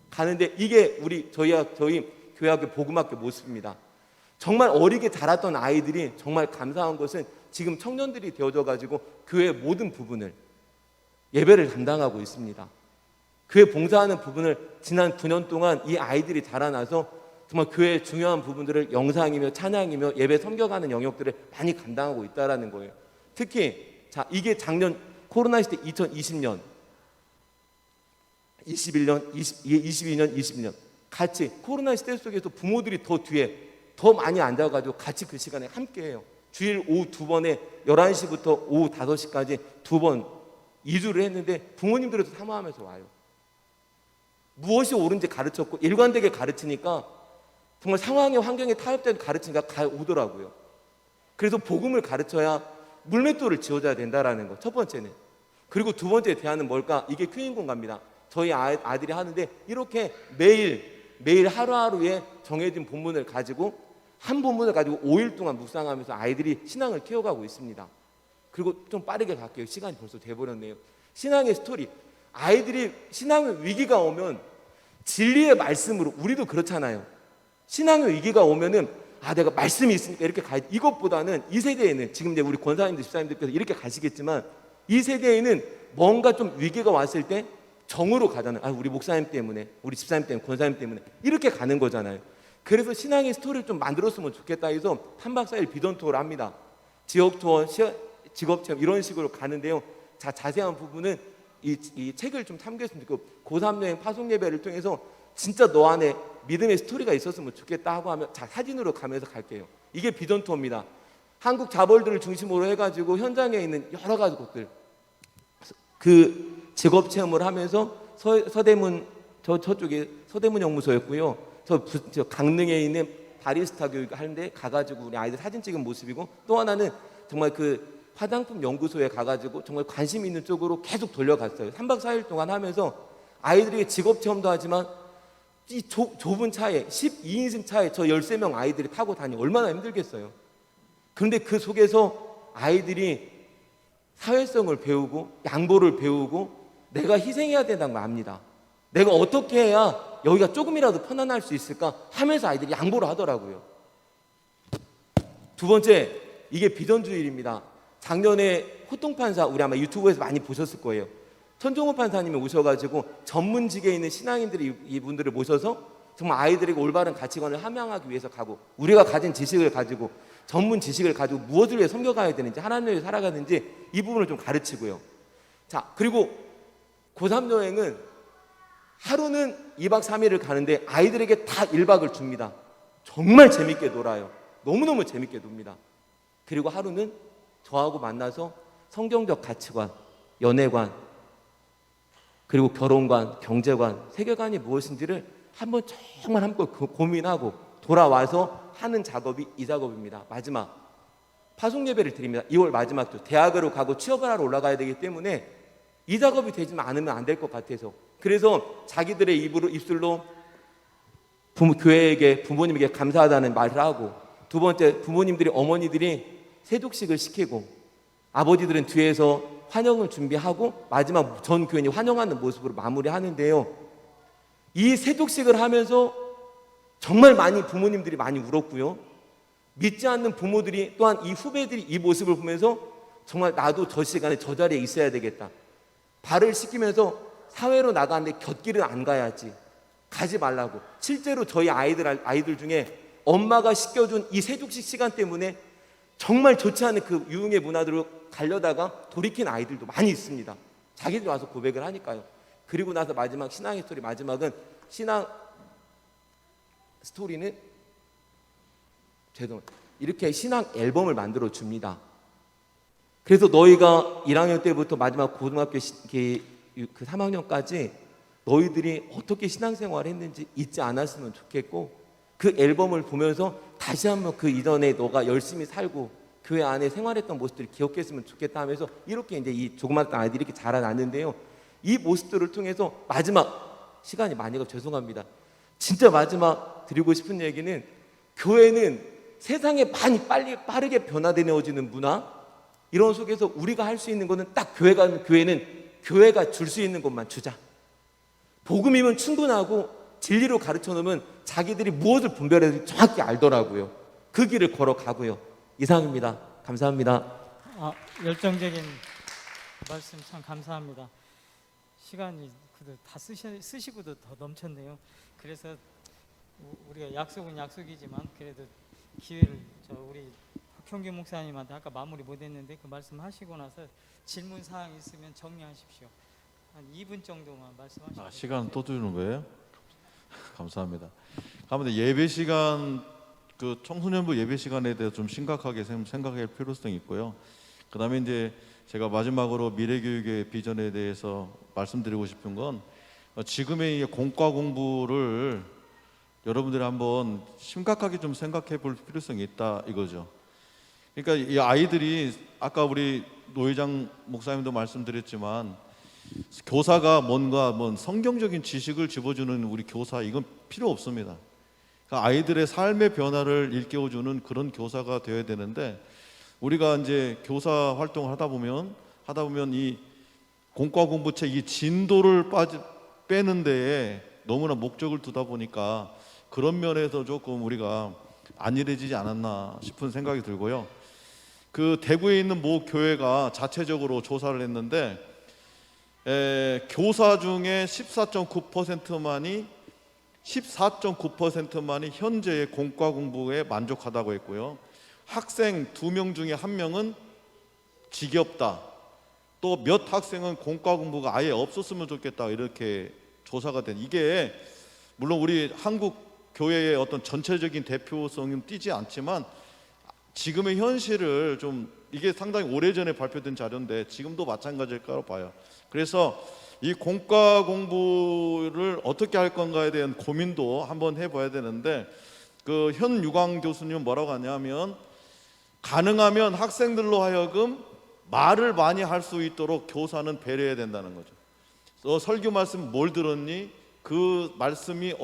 가는데, 이게 저희 교회학교 복음학교 모습입니다. 정말 어리게 자랐던 아이들이 정말 감사한 것은 지금 청년들이 되어져 가지고 교회의 모든 부분을, 예배를 담당하고 있습니다. 교회 봉사하는 부분을 지난 9년 동안 이 아이들이 자라나서 정말 교회의 중요한 부분들을 영상이며 찬양이며 예배 섬겨가는 영역들을 많이 감당하고 있다는 거예요. 특히 이게 작년 코로나 시대 2020년, 21년, 22년, 20년 같이 코로나 시대 속에서 부모들이 더 뒤에 더 많이 앉아가지고 같이 그 시간에 함께해요. 주일 오후 2번에 11시부터 오후 5시까지 2번 2주를 했는데 부모님들도 사모하면서 와요. 무엇이 옳은지 가르쳤고 일관되게 가르치니까 정말 상황에 환경에 타협된 가르치니까 오더라고요. 그래서 복음을 가르쳐야 물맷돌을 지어줘야 된다라는 거, 첫 번째는. 그리고 두 번째 대안은 뭘까? 이게 큐인 공간입니다. 저희 아들이 하는데 이렇게 매일 하루하루에 정해진 본문을 가지고, 한 본문을 가지고 5일 동안 묵상하면서 아이들이 신앙을 키워가고 있습니다. 그리고 좀 빠르게 갈게요. 시간이 벌써 돼버렸네요. 신앙의 스토리. 아이들이 신앙의 위기가 오면 진리의 말씀으로, 우리도 그렇잖아요. 신앙의 위기가 오면은 내가 말씀이 있으니까 이렇게 가야 돼. 이것보다는 이 세대에는, 지금 이제 우리 권사님들, 집사님들께서 이렇게 가시겠지만, 이 세대에는 뭔가 좀 위기가 왔을 때 정으로 가잖아요. 우리 목사님 때문에, 우리 집사님 때문에, 권사님 때문에 이렇게 가는 거잖아요. 그래서 신앙의 스토리를 좀 만들었으면 좋겠다 해서 3박 4일 비전 투어를 합니다. 지역 투어, 직업 체험 이런 식으로 가는데요. 자세한 부분은 이 책을 좀 참고했으면 좋겠고, 고3 여행 파송 예배를 통해서 진짜 너 안에 믿음의 스토리가 있었으면 좋겠다 하고 하면 사진으로 가면서 갈게요. 이게 비전 투어입니다. 한국 자벌들을 중심으로 해가지고 현장에 있는 여러 가지 곳들, 그 직업 체험을 하면서 서대문 저쪽에 서대문 영무소였고요. 저 강릉에 있는 바리스타 교육 하는데 가가지고 우리 아이들 사진 찍은 모습이고, 또 하나는 정말 그 화장품 연구소에 가가지고 정말 관심 있는 쪽으로 계속 돌려갔어요. 3박 4일 동안 하면서 아이들에게 직업 체험도 하지만 이 좁은 차에 12인승 차에 저 13명 아이들이 타고 다니면 얼마나 힘들겠어요. 그런데 그 속에서 아이들이 사회성을 배우고 양보를 배우고 내가 희생해야 된다는 걸 압니다. 내가 어떻게 해야 여기가 조금이라도 편안할 수 있을까 하면서 아이들이 양보를 하더라고요. 두 번째, 이게 비전주일입니다. 작년에 호통판사, 우리 아마 유튜브에서 많이 보셨을 거예요. 천종호 판사님이 오셔가지고 전문직에 있는 신앙인들이 이분들을 모셔서 정말 아이들에게 올바른 가치관을 함양하기 위해서 가고, 우리가 가진 지식을 가지고, 전문 지식을 가지고 무엇을 위해 섬겨가야 되는지, 하나님을 위해 살아가는지 이 부분을 좀 가르치고요. 그리고 고3 여행은 하루는 2박 3일을 가는데 아이들에게 다 1박을 줍니다. 정말 재밌게 놀아요. 너무너무 재밌게 놉니다. 그리고 하루는 저하고 만나서 성경적 가치관, 연애관, 그리고 결혼관, 경제관, 세계관이 무엇인지를 한번 정말 한번 고민하고 돌아와서 하는 작업이 이 작업입니다. 마지막 파송 예배를 드립니다. 2월 마지막 주 대학으로 가고 취업을 하러 올라가야 되기 때문에 이 작업이 되지 않으면 안 될 것 같아서, 그래서 자기들의 입술로 교회에게, 부모님에게 감사하다는 말을 하고, 두 번째, 부모님들이, 어머니들이 세독식을 시키고 아버지들은 뒤에서 환영을 준비하고 마지막 전 교인이 환영하는 모습으로 마무리하는데요. 이 세독식을 하면서 정말 많이 부모님들이 많이 울었고요. 믿지 않는 부모들이 또한 이 후배들이 이 모습을 보면서 정말 나도 저 시간에 저 자리에 있어야 되겠다. 발을 씻기면서 사회로 나가는데 곁길은 안 가야지. 가지 말라고. 실제로 저희 아이들 중에 엄마가 시켜준 이 세독식 시간 때문에 정말 좋지 않은 그 유흥의 문화들로 가려다가 돌이킨 아이들도 많이 있습니다. 자기들이 와서 고백을 하니까요. 그리고 나서 마지막 신앙의 스토리, 마지막은 신앙 스토리는 이렇게 신앙 앨범을 만들어 줍니다. 그래서 너희가 1학년 때부터 마지막 고등학교 그 3학년까지 너희들이 어떻게 신앙생활을 했는지 잊지 않았으면 좋겠고, 그 앨범을 보면서 다시 한번 그 이전에 너가 열심히 살고 교회 안에 생활했던 모습들을 기억했으면 좋겠다 하면서 이렇게 이제 이 조그마한 아이들이 이렇게 자라났는데요. 이 모습들을 통해서 마지막 시간이 많이 가서 죄송합니다. 진짜 마지막 드리고 싶은 얘기는, 교회는 세상에 많이 빠르게 변화되어지는 문화, 이런 속에서 우리가 할 수 있는 것은 딱 교회는 교회가 줄 수 있는 것만 주자. 복음이면 충분하고 진리로 가르쳐 놓으면 자기들이 무엇을 분별해야 될지 정확히 알더라고요. 그 길을 걸어가고요. 이상입니다. 감사합니다. 열정적인 말씀 참 감사합니다. 시간이 다 쓰시고도 더 넘쳤네요. 그래서 우리가 약속은 약속이지만 그래도 기회를 우리 박형규 목사님한테 아까 마무리 못했는데 그 말씀하시고 나서 질문 사항 있으면 정리하십시오. 한 2분 정도만 말씀하시면. 시간 또 주는 거예요? 감사합니다. 그런데 예배 시간, 그 청소년부 예배 시간에 대해서 좀 심각하게 생각할 필요성이 있고요. 그다음에 이제 제가 마지막으로 미래교육의 비전에 대해서 말씀드리고 싶은 건, 지금의 공과 공부를 여러분들이 한번 심각하게 좀 생각해 볼 필요성이 있다 이거죠. 그러니까 이 아이들이, 아까 우리 노회장 목사님도 말씀드렸지만, 교사가 뭔가 성경적인 지식을 집어주는 우리 교사, 이건 필요 없습니다. 그러니까 아이들의 삶의 변화를 일깨워주는 그런 교사가 되어야 되는데, 우리가 이제 교사 활동을 하다 보면 이 공과 공부책 이 진도를 빼는 데에 너무나 목적을 두다 보니까 그런 면에서 조금 우리가 안일해지지 않았나 싶은 생각이 들고요. 그 대구에 있는 모 교회가 자체적으로 조사를 했는데, 교사 중에 14.9%만이 현재의 공과 공부에 만족하다고 했고요. 학생 2명 중에 1명은 지겹다. 또 몇 학생은 공과 공부가 아예 없었으면 좋겠다, 이렇게 조사가 된. 이게 물론 우리 한국 교회의 어떤 전체적인 대표성은 띄지 않지만 지금의 현실을 좀, 이게 상당히 오래전에 발표된 자료인데 지금도 마찬가지일 거라고 봐요. 그래서 이 공과 공부를 어떻게 할 건가에 대한 고민도 한번 해봐야 되는데, 그 현유광 교수님은 뭐라고 하냐면, 가능하면 학생들로 하여금 말을 많이 할 수 있도록 교사는 배려해야 된다는 거죠. 너 설교 말씀 뭘 들었니? 그 말씀이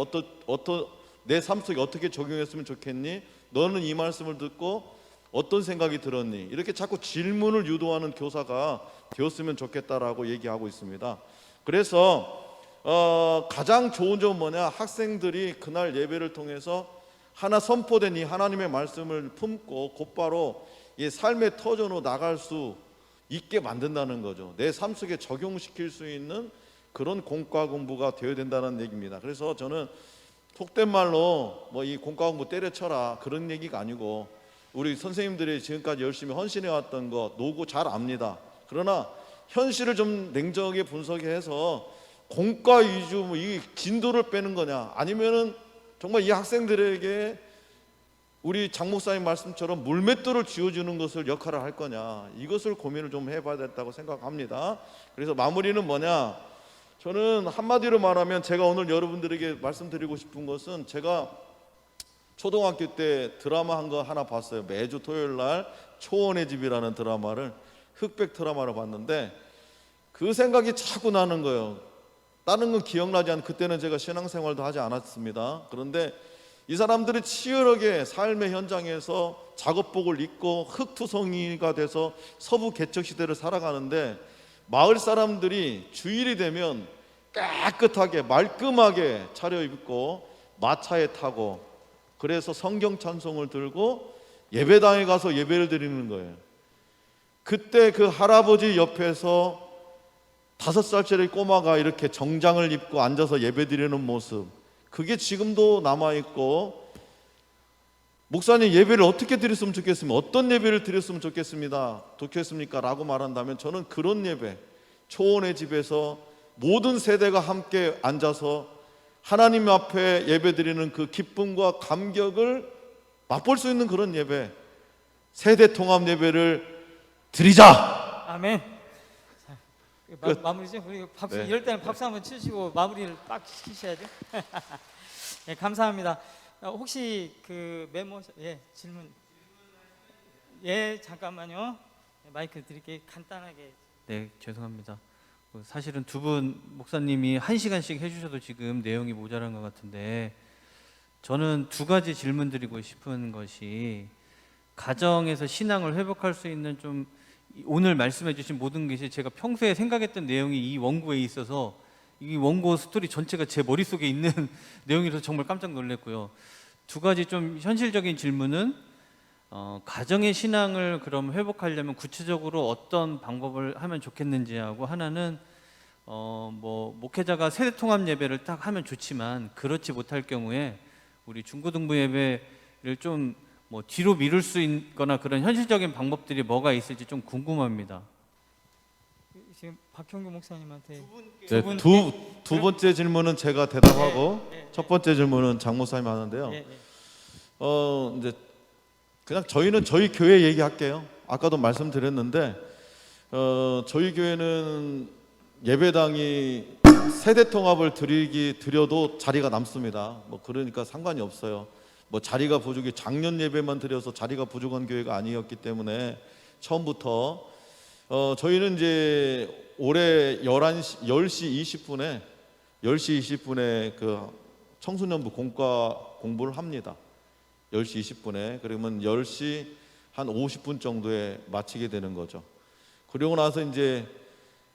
내 삶 속에 어떻게 적용했으면 좋겠니? 너는 이 말씀을 듣고 어떤 생각이 들었니? 이렇게 자꾸 질문을 유도하는 교사가 되었으면 좋겠다라고 얘기하고 있습니다. 그래서 가장 좋은 점은 뭐냐? 학생들이 그날 예배를 통해서 하나 선포된 이 하나님의 말씀을 품고 곧바로 이 삶의 터전으로 나갈 수 있게 만든다는 거죠. 내 삶 속에 적용시킬 수 있는 그런 공과 공부가 되어야 된다는 얘기입니다. 그래서 저는 속된 말로 이 공과 공부 때려쳐라 그런 얘기가 아니고, 우리 선생님들이 지금까지 열심히 헌신해 왔던 거 노고 잘 압니다. 그러나 현실을 좀 냉정하게 분석해서 공과 위주 이 진도를 빼는 거냐, 아니면은 정말 이 학생들에게 우리 장 목사님 말씀처럼 물맷돌을 쥐어주는 것을 역할을 할 거냐, 이것을 고민을 좀 해봐야 된다고 생각합니다. 그래서 마무리는 뭐냐, 저는 한마디로 말하면 제가 오늘 여러분들에게 말씀드리고 싶은 것은, 제가 초등학교 때 드라마 한 거 하나 봤어요. 매주 토요일 날 초원의 집이라는 드라마를, 흑백 드라마를 봤는데 그 생각이 자꾸 나는 거예요. 다른 건 기억나지 않고, 그때는 제가 신앙생활도 하지 않았습니다. 그런데 이 사람들이 치열하게 삶의 현장에서 작업복을 입고 흑투성이가 돼서 서부 개척 시대를 살아가는데, 마을 사람들이 주일이 되면 깨끗하게 말끔하게 차려입고 마차에 타고, 그래서 성경 찬송을 들고 예배당에 가서 예배를 드리는 거예요. 그때 그 할아버지 옆에서 5살짜리 꼬마가 이렇게 정장을 입고 앉아서 예배 드리는 모습, 그게 지금도 남아있고, 목사님 예배를 어떻게 드렸으면 좋겠습니까? 어떤 예배를 드렸으면 좋겠습니까? 라고 말한다면, 저는 그런 예배, 초원의 집에서 모든 세대가 함께 앉아서 하나님 앞에 예배 드리는 그 기쁨과 감격을 맛볼 수 있는 그런 예배, 세대 통합 예배를 드리자. 아멘. 자, 끝. 마무리죠. 우리 박수, 네. 이럴 때는 박수 한번 치시고 마무리를 딱 시키셔야죠. 네, 감사합니다. 혹시 그 메모, 예, 질문, 예, 잠깐만요. 마이크 드릴게요. 간단하게. 네, 죄송합니다. 사실은 두 분 목사님이 1시간씩 해주셔도 지금 내용이 모자란 것 같은데, 저는 두 가지 질문 드리고 싶은 것이, 가정에서 신앙을 회복할 수 있는, 좀 오늘 말씀해 주신 모든 것이 제가 평소에 생각했던 내용이 이 원고에 있어서, 이 원고 스토리 전체가 제 머릿속에 있는 내용이라서 정말 깜짝 놀랐고요. 두 가지 좀 현실적인 질문은, 가정의 신앙을 그럼 회복하려면 구체적으로 어떤 방법을 하면 좋겠는지 하고, 하나는 뭐 목회자가 세대 통합 예배를 딱 하면 좋지만, 그렇지 못할 경우에 우리 중고등부 예배를 좀 뭐 뒤로 미룰 수 있거나 그런 현실적인 방법들이 뭐가 있을지 좀 궁금합니다. 지금 박형규 목사님한테 네, 분- 두 번째 질문은 제가 대답하고, 네, 네, 첫 번째 질문은 장 목사님 하는데요. 예, 예. 이제 그냥 저희는 저희 교회 얘기할게요. 아까도 말씀드렸는데, 저희 교회는 예배당이 세대 통합을 드려도 자리가 남습니다. 뭐 그러니까 상관이 없어요. 뭐 자리가 부족해, 작년 예배만 드려서 자리가 부족한 교회가 아니었기 때문에 처음부터 저희는 이제 올해 10시 20분에 그 청소년부 공과 공부를 합니다. 10시 20분에. 그러면 10시 한 50분 정도에 마치게 되는 거죠. 그리고 나서 이제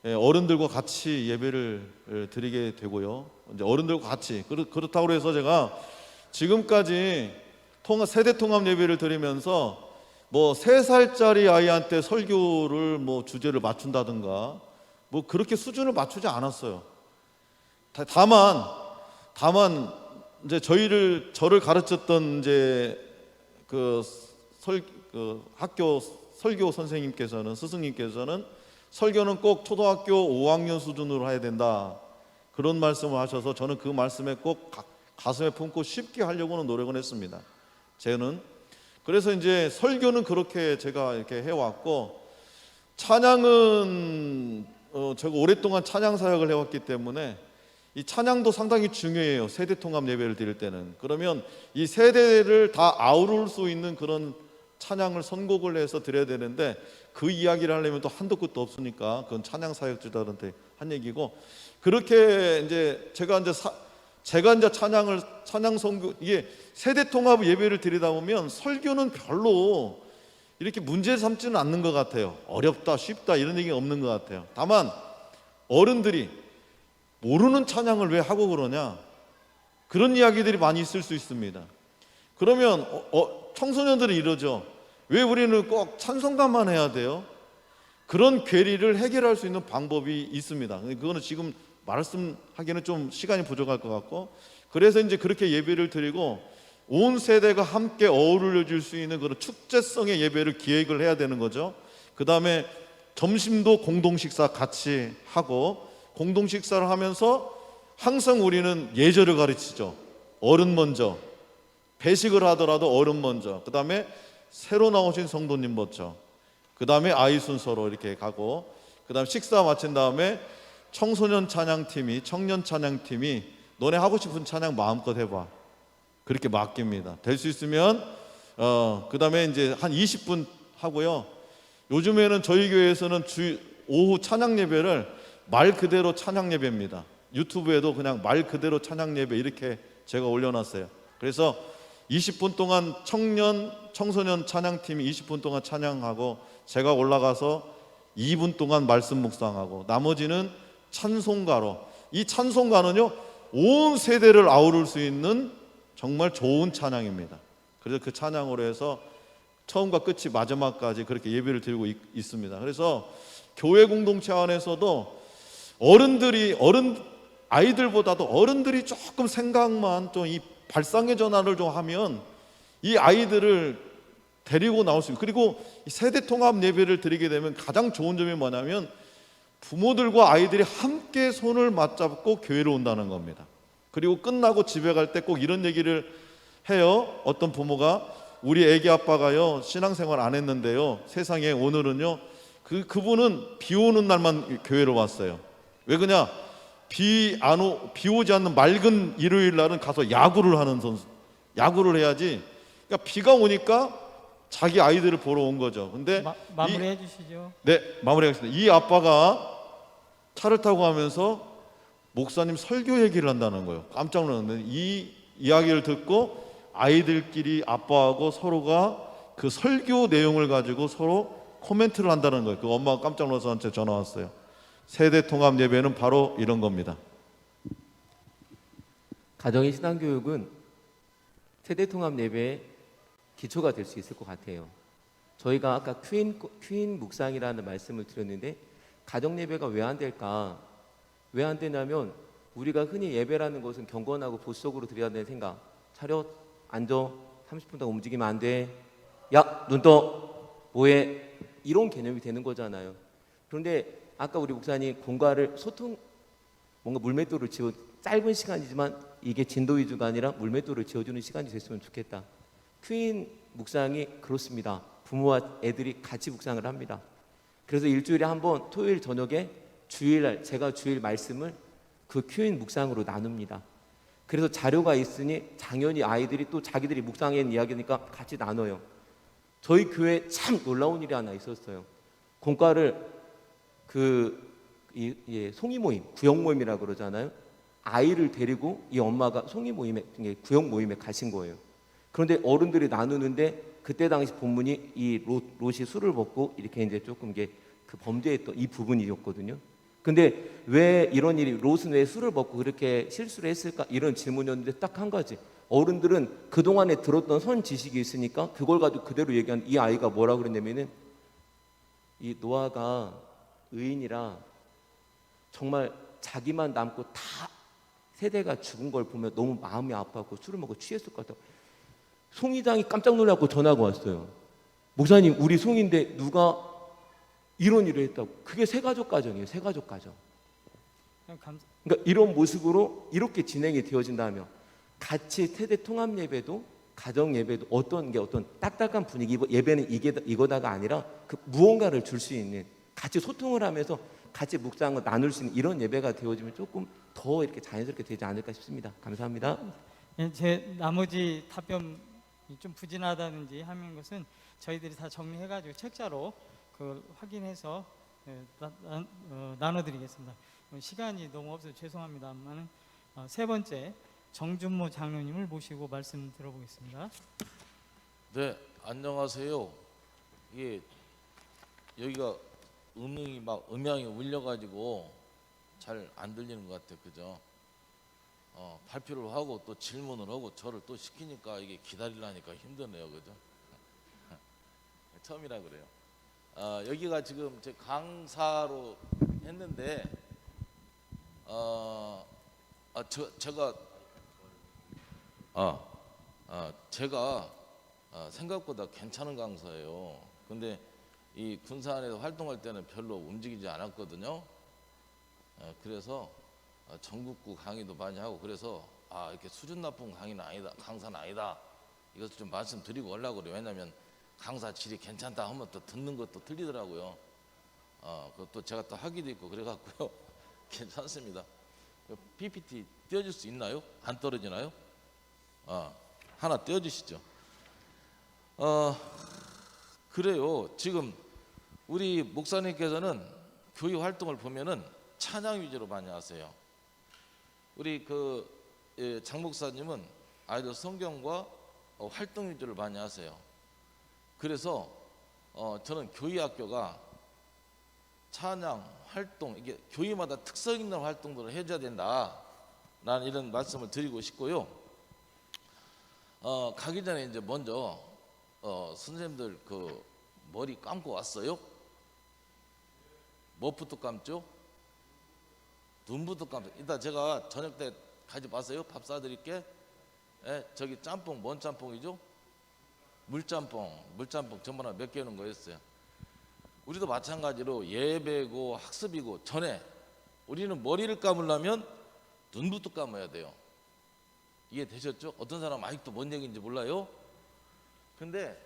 어른들과 같이 예배를 드리게 되고요. 이제 어른들과 같이, 그렇다고 해서 제가 지금까지 세대 통합 예배를 드리면서 뭐 3살짜리 아이한테 설교를 뭐 주제를 맞춘다든가 뭐 그렇게 수준을 맞추지 않았어요. 다만 이제 저를 가르쳤던 이제 그 학교 설교 선생님께서는, 스승님께서는 설교는 꼭 초등학교 5학년 수준으로 해야 된다, 그런 말씀을 하셔서 저는 그 말씀에 꼭 가슴에 품고 쉽게 하려고는 노력을 했습니다. 저는 그래서 이제 설교는 그렇게 제가 이렇게 해왔고, 찬양은 제가 오랫동안 찬양 사역을 해왔기 때문에 이 찬양도 상당히 중요해요. 세대 통합 예배를 드릴 때는. 그러면 이 세대를 다 아우를 수 있는 그런 찬양을 선곡을 해서 드려야 되는데, 그 이야기를 하려면 또 한도 끝도 없으니까 그건 찬양 사역자들한테 한 얘기고, 그렇게 이제 제가 이제 찬양 선교, 이게 세대 통합 예배를 드리다 보면 설교는 별로 이렇게 문제 삼지는 않는 것 같아요. 어렵다, 쉽다 이런 얘기가 없는 것 같아요. 다만 어른들이 모르는 찬양을 왜 하고 그러냐, 그런 이야기들이 많이 있을 수 있습니다. 그러면 청소년들이 이러죠. 왜 우리는 꼭 찬송가만 해야 돼요? 그런 괴리를 해결할 수 있는 방법이 있습니다. 그거는 지금 말씀하기는 좀 시간이 부족할 것 같고, 그래서 이제 그렇게 예배를 드리고 온 세대가 함께 어우러질 줄 수 있는 그런 축제성의 예배를 기획을 해야 되는 거죠. 그 다음에 점심도 공동 식사 같이 하고, 공동 식사를 하면서 항상 우리는 예절을 가르치죠. 어른 먼저, 배식을 하더라도 어른 먼저, 그 다음에 새로 나오신 성도님 먼저, 그 다음에 아이 순서로 이렇게 가고, 그 다음에 식사 마친 다음에 청소년 찬양팀이, 청년 찬양팀이 너네 하고 싶은 찬양 마음껏 해봐, 그렇게 맡깁니다. 될 수 있으면 그 다음에 이제 한 20분 하고요. 요즘에는 저희 교회에서는 오후 찬양 예배를 말 그대로 찬양 예배입니다. 유튜브에도 그냥 말 그대로 찬양 예배 이렇게 제가 올려놨어요. 그래서 20분 동안 청소년 찬양팀이 20분 동안 찬양하고, 제가 올라가서 2분 동안 말씀 묵상하고, 나머지는 찬송가로. 이 찬송가는요, 온 세대를 아우를 수 있는 정말 좋은 찬양입니다. 그래서 그 찬양으로 해서 처음과 끝이 마지막까지 그렇게 예배를 드리고 있습니다. 그래서 교회 공동체 안에서도 아이들보다도 어른들이 조금 생각만 좀 이 발상의 전환을 좀 하면 이 아이들을 데리고 나올 수 있고, 그리고 세대 통합 예배를 드리게 되면 가장 좋은 점이 뭐냐면 부모들과 아이들이 함께 손을 맞잡고 교회로 온다는 겁니다. 그리고 끝나고 집에 갈 때 꼭 이런 얘기를 해요. 어떤 부모가 우리 애기 아빠가요 신앙생활 안 했는데요, 세상에 오늘은요 그분은 비 오는 날만 교회로 왔어요. 왜 그러냐? 비 오지 않는 맑은 일요일 날은 가서 야구를 하는 선수, 야구를 해야지. 그러니까 비가 오니까 자기 아이들을 보러 온 거죠. 근데 마무리해 주시죠. 네, 마무리하겠습니다. 이 아빠가 차를 타고 가면서 목사님 설교 얘기를 한다는 거예요. 깜짝 놀랐는데, 이 이야기를 듣고 아이들끼리 아빠하고 서로가 그 설교 내용을 가지고 서로 코멘트를 한다는 거예요. 그 엄마가 깜짝 놀라서 저한테 전화 왔어요. 세대 통합 예배는 바로 이런 겁니다. 가정의 신앙교육은 세대 통합 예배의 기초가 될 수 있을 것 같아요. 저희가 아까 퀸 묵상이라는 말씀을 드렸는데, 가정 예배가 왜 안 될까? 왜 안 되냐면, 우리가 흔히 예배라는 것은 경건하고 보수적으로 드려야 되는 생각, 차렷, 앉아, 30분 동안 움직이면 안 돼, 야, 눈 떠, 뭐해, 이런 개념이 되는 거잖아요. 그런데 아까 우리 목사님 공과를 뭔가 물맷돌을 지어, 짧은 시간이지만 이게 진도 위주가 아니라 물맷돌을 지어주는 시간이 됐으면 좋겠다. 퀸 묵상이 그렇습니다. 부모와 애들이 같이 묵상을 합니다. 그래서 일주일에 한 번 토요일 저녁에 주일날 제가 주일 말씀을 그 퀸 묵상으로 나눕니다. 그래서 자료가 있으니 당연히 아이들이 또 자기들이 묵상한 이야기니까 같이 나눠요. 저희 교회에 참 놀라운 일이 하나 있었어요. 공과를 송이 모임, 구역 모임이라고 그러잖아요. 아이를 데리고 이 엄마가 송이 모임에, 구역 모임에 가신 거예요. 그런데 어른들이 나누는데 그때 당시 본문이 이 롯이 술을 먹고 이렇게 이제 조금 그 범죄했던 이 부분이었거든요. 근데 왜 이런 일이, 롯은 왜 술을 먹고 그렇게 실수를 했을까? 이런 질문이었는데 딱 한 가지. 어른들은 그동안에 들었던 선 지식이 있으니까 그걸 가지고 그대로 얘기한 이 아이가 뭐라 그랬냐면은, 이 노아가 의인이라 정말 자기만 남고 다 세대가 죽은 걸 보면 너무 마음이 아파하고 술을 먹고 취했을 것 같다고. 송이장이 깜짝 놀라고 전화가 왔어요. 목사님, 우리 송인데 누가 이런 일을 했다고. 그게 새가족 가정이에요. 새가족 가정. 그러니까 이런 모습으로 이렇게 진행이 되어진다면, 같이 세대 통합 예배도 가정 예배도 어떤 딱딱한 분위기, 예배는 이거다가 아니라 그 무언가를 줄 수 있는, 같이 소통을 하면서 같이 묵상을 나눌 수 있는 이런 예배가 되어지면 조금 더 이렇게 자연스럽게 되지 않을까 싶습니다. 감사합니다. 예, 제 나머지 답변이 좀 부진하다든지 하는 것은 저희들이 다 정리해가지고 책자로 그 확인해서 나눠드리겠습니다. 시간이 너무 없어서 죄송합니다만은 세 번째 정준모 장로님을 모시고 말씀 들어보겠습니다. 네, 안녕하세요. 이게 여기가 음향이 울려가지고 잘 안 들리는 것 같아요, 그죠? 발표를 하고 또 질문을 하고 저를 또 시키니까 이게 기다리려니까 힘드네요, 그죠? 처음이라 그래요. 여기가 지금 제 강사로 했는데 제가 생각보다 괜찮은 강사예요. 근데 이 군산에서 활동할 때는 별로 움직이지 않았거든요. 그래서 전국구 강의도 많이 하고, 그래서 이렇게 수준 높은 강사는 아니다 이것을 좀 말씀드리고 하려고 그래요. 왜냐하면 강사 질이 괜찮다 하면 또 듣는 것도 틀리더라고요. 그것도 제가 또 하기도 있고 그래갖고요. 괜찮습니다. PPT 띄워줄 수 있나요? 안 떨어지나요? 하나 띄워주시죠. 그래요. 지금 우리 목사님께서는 교회 활동을 보면은 찬양 위주로 많이 하세요. 우리 장 목사님은 아이들 성경과 활동 위주를 많이 하세요. 그래서 저는 교회 학교가 찬양 활동, 이게 교회마다 특성 있는 활동들을 해줘야 된다라는 이런 말씀을 드리고 싶고요. 가기 전에 이제 먼저 선생님들 그 머리 감고 왔어요? 뭐부터 감죠? 눈부터 감죠. 이따 제가 저녁 때 가지 마세요. 밥 사드릴게. 예, 저기 짬뽕, 뭔 짬뽕이죠? 물짬뽕 전번에 몇 개 오는 거였어요. 우리도 마찬가지로 예배고 학습이고 전에 우리는 머리를 감으려면 눈부터 감아야 돼요. 이해되셨죠? 어떤 사람 아직도 뭔 얘기인지 몰라요? 근데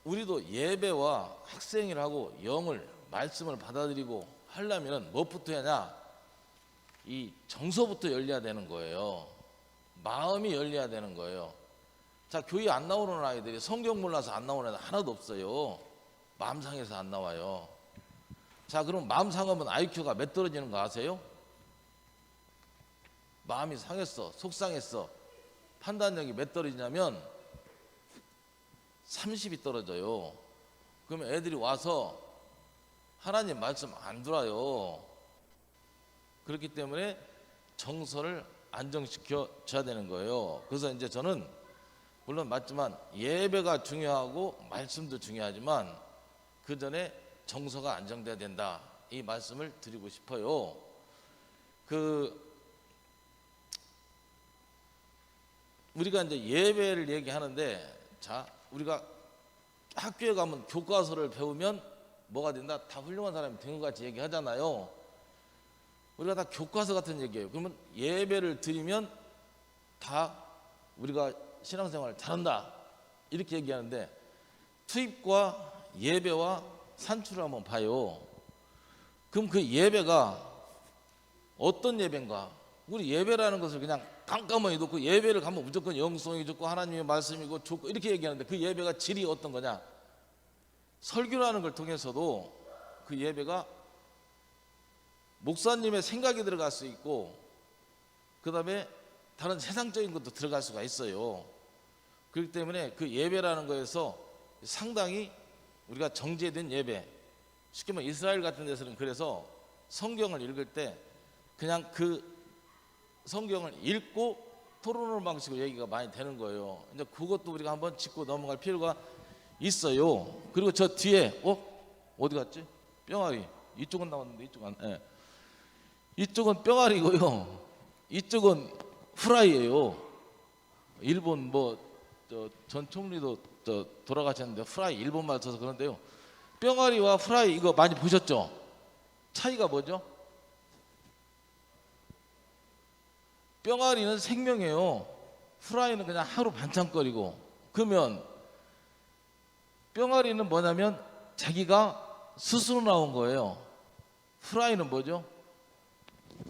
우리도 예배와 학생을 하고 영을 말씀을 받아들이고 하려면 무엇부터 하냐? 이 정서부터 열려야 되는 거예요. 마음이 열려야 되는 거예요. 자, 교회 안 나오는 아이들이 성경 몰라서 안 나오는 애들 하나도 없어요. 마음 상해서 안 나와요. 자, 그럼 마음 상하면 IQ가 몇 떨어지는 거 아세요? 마음이 상했어, 속상했어. 판단력이 몇 떨어지냐면 30이 떨어져요. 그러면 애들이 와서 하나님 말씀 안 들어요. 그렇기 때문에 정서를 안정시켜 줘야 되는 거예요. 그래서 이제 저는 물론 맞지만 예배가 중요하고 말씀도 중요하지만 그 전에 정서가 안정돼야 된다. 이 말씀을 드리고 싶어요. 우리가 이제 예배를 얘기하는데, 자, 우리가 학교에 가면 교과서를 배우면 뭐가 된다? 다 훌륭한 사람이 된 것 같이 얘기하잖아요. 우리가 다 교과서 같은 얘기예요. 그러면 예배를 드리면 다 우리가 신앙생활을 잘한다 이렇게 얘기하는데, 투입과 예배와 산출을 한번 봐요. 그럼 그 예배가 어떤 예배인가? 우리 예배라는 것을 그냥 깜깜하게 놓고 예배를 가면 무조건 영성이 좋고 하나님의 말씀이고 좋고 이렇게 얘기하는데, 그 예배가 질이 어떤 거냐? 설교라는 걸 통해서도 그 예배가 목사님의 생각이 들어갈 수 있고, 그 다음에 다른 세상적인 것도 들어갈 수가 있어요. 그렇기 때문에 그 예배라는 거에서 상당히 우리가 정제된 예배, 쉽게 말하면 이스라엘 같은 데서는 그래서 성경을 읽을 때 그냥 그 성경을 읽고 토론하는 방식으로 얘기가 많이 되는 거예요. 이제 그것도 우리가 한번 짚고 넘어갈 필요가 있어요. 그리고 저 뒤에 어디 갔지? 뿅아리. 이쪽은 나왔는데 이쪽은 안. 이쪽은 뿅아리고요. 이쪽은 후라이예요. 일본 전 총리도 돌아가셨는데 후라이 일본말 써서 그런데요. 뿅아리와 후라이 이거 많이 보셨죠? 차이가 뭐죠? 뿅아리는 생명이에요. 후라이는 그냥 하루 반찬거리고. 그러면 뿅아리는 뭐냐면 자기가 스스로 나온 거예요. 후라이는 뭐죠?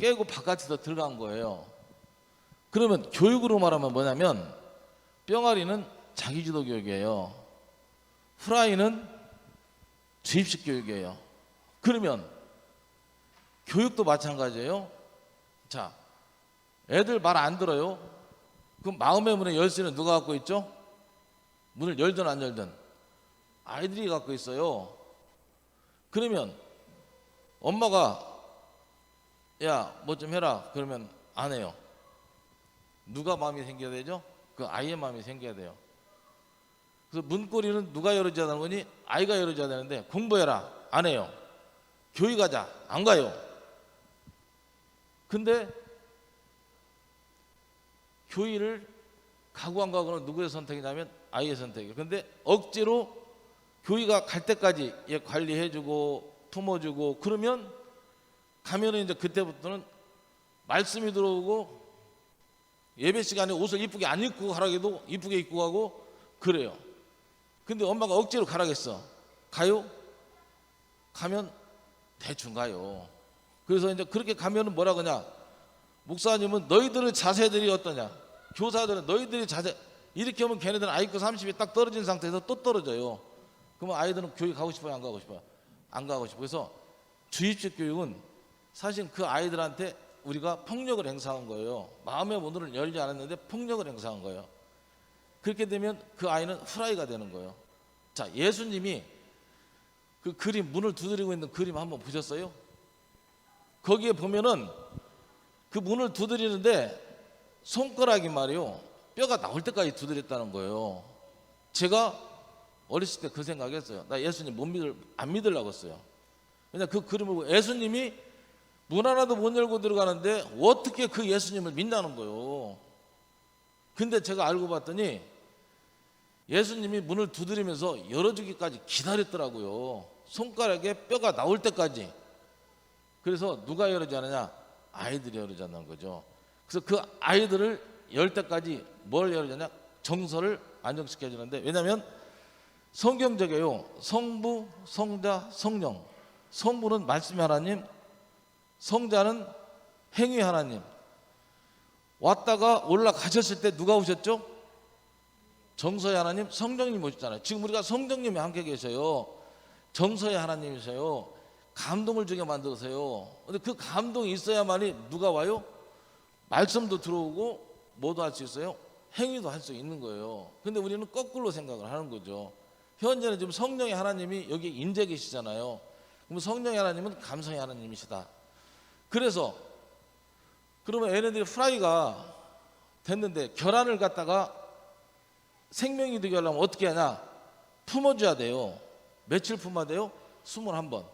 깨고 바깥에서 들어간 거예요. 그러면 교육으로 말하면 뭐냐면 뿅아리는 자기주도 교육이에요. 후라이는 주입식 교육이에요. 그러면 교육도 마찬가지예요. 자, 애들 말 안 들어요. 그럼 마음의 문의 열쇠는 누가 갖고 있죠? 문을 열든 안 열든 아이들이 갖고 있어요. 그러면 엄마가 야, 뭐 좀 해라 그러면 안 해요. 누가 마음이 생겨야 되죠? 그 아이의 마음이 생겨야 돼요. 그래서 문고리는 누가 열어줘야 되는 거니? 아이가 열어줘야 되는데, 공부해라 안 해요. 교회 가자 안 가요. 근데 교회를 가고 안 가고는 누구의 선택이냐면 아이의 선택이에요. 근데 억지로 교회가 갈 때까지 얘 관리해주고 품어주고 그러면 가면은 이제 그때부터는 말씀이 들어오고 예배 시간에 옷을 이쁘게 안 입고 가라고 해도 이쁘게 입고 가고 그래요. 근데 엄마가 억지로 가라겠어. 가요? 가면 대충 가요. 그래서 이제 그렇게 가면은 뭐라 그러냐? 목사님은 너희들의 자세들이 어떠냐? 교사들은 너희들의 자세 이렇게 하면 걔네들은 IQ 30이 딱 떨어진 상태에서 또 떨어져요. 그러면 아이들은 교회 가고 싶어요? 안 가고 싶어요? 안 가고 싶어요. 그래서 주입식 교육은 사실 그 아이들한테 우리가 폭력을 행사한 거예요. 마음의 문을 열지 않았는데 폭력을 행사한 거예요. 그렇게 되면 그 아이는 후라이가 되는 거예요. 자, 예수님이 그 그림, 문을 두드리고 있는 그림 한번 보셨어요? 거기에 보면은 그 문을 두드리는데 손가락이 말이요, 뼈가 나올 때까지 두드렸다는 거예요. 제가 어렸을 때 그 생각했어요. 나 예수님 안 믿으려고 했어요. 왜냐 그 그림을 보고 예수님이 문 하나도 못 열고 들어가는데 어떻게 그 예수님을 믿냐는 거예요. 근데 제가 알고 봤더니 예수님이 문을 두드리면서 열어주기까지 기다렸더라고요. 손가락에 뼈가 나올 때까지. 그래서 누가 열어주지 않느냐? 아이들이 열어주지 않는 거죠. 그래서 그 아이들을 열 때까지 뭘 열어주냐? 정서를 안정시켜 주는데, 왜냐하면 성경적이에요. 성부, 성자, 성령. 성부는 말씀의 하나님, 성자는 행위 하나님. 왔다가 올라가셨을 때 누가 오셨죠? 정서의 하나님, 성령님 오셨잖아요. 지금 우리가 성령님이 함께 계셔요. 정서의 하나님이세요. 감동을 주게 만드세요. 근데 그 감동이 있어야만이 누가 와요? 말씀도 들어오고 뭐도 할 수 있어요? 행위도 할 수 있는 거예요. 근데 우리는 거꾸로 생각을 하는 거죠. 현재는 지금 성령의 하나님이 여기 인재 계시잖아요. 그럼 성령의 하나님은 감성의 하나님이시다. 그래서 그러면 얘네들이 프라이가 됐는데 결혼을 갖다가 생명이 되게 하려면 어떻게 하냐? 품어줘야 돼요. 며칠 품어야 돼요? 21번.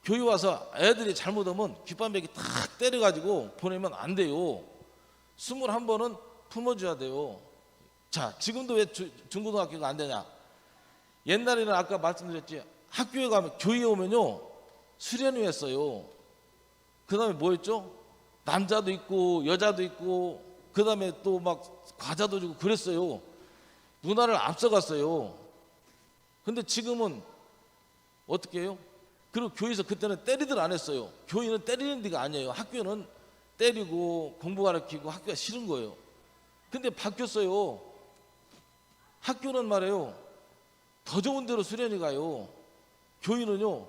교회 와서 애들이 잘못하면 귓밤배기 탁 때려가지고 보내면 안 돼요. 21번은 품어줘야 돼요. 자, 지금도 왜 중고등학교가 안 되냐? 옛날에는 아까 말씀드렸지, 학교에 가면, 교회에 오면요 수련회 했어요. 그 다음에 뭐 했죠? 남자도 있고 여자도 있고 그 다음에 또 막 과자도 주고 그랬어요. 문화를 앞서갔어요. 근데 지금은 어떻게 해요? 그리고 교회에서 그때는 때리들 안 했어요. 교회는 때리는 데가 아니에요. 학교는 때리고 공부 가르치고 학교가 싫은 거예요. 근데 바뀌었어요. 학교는 말이에요, 더 좋은 데로 수련회 가요. 교회는요,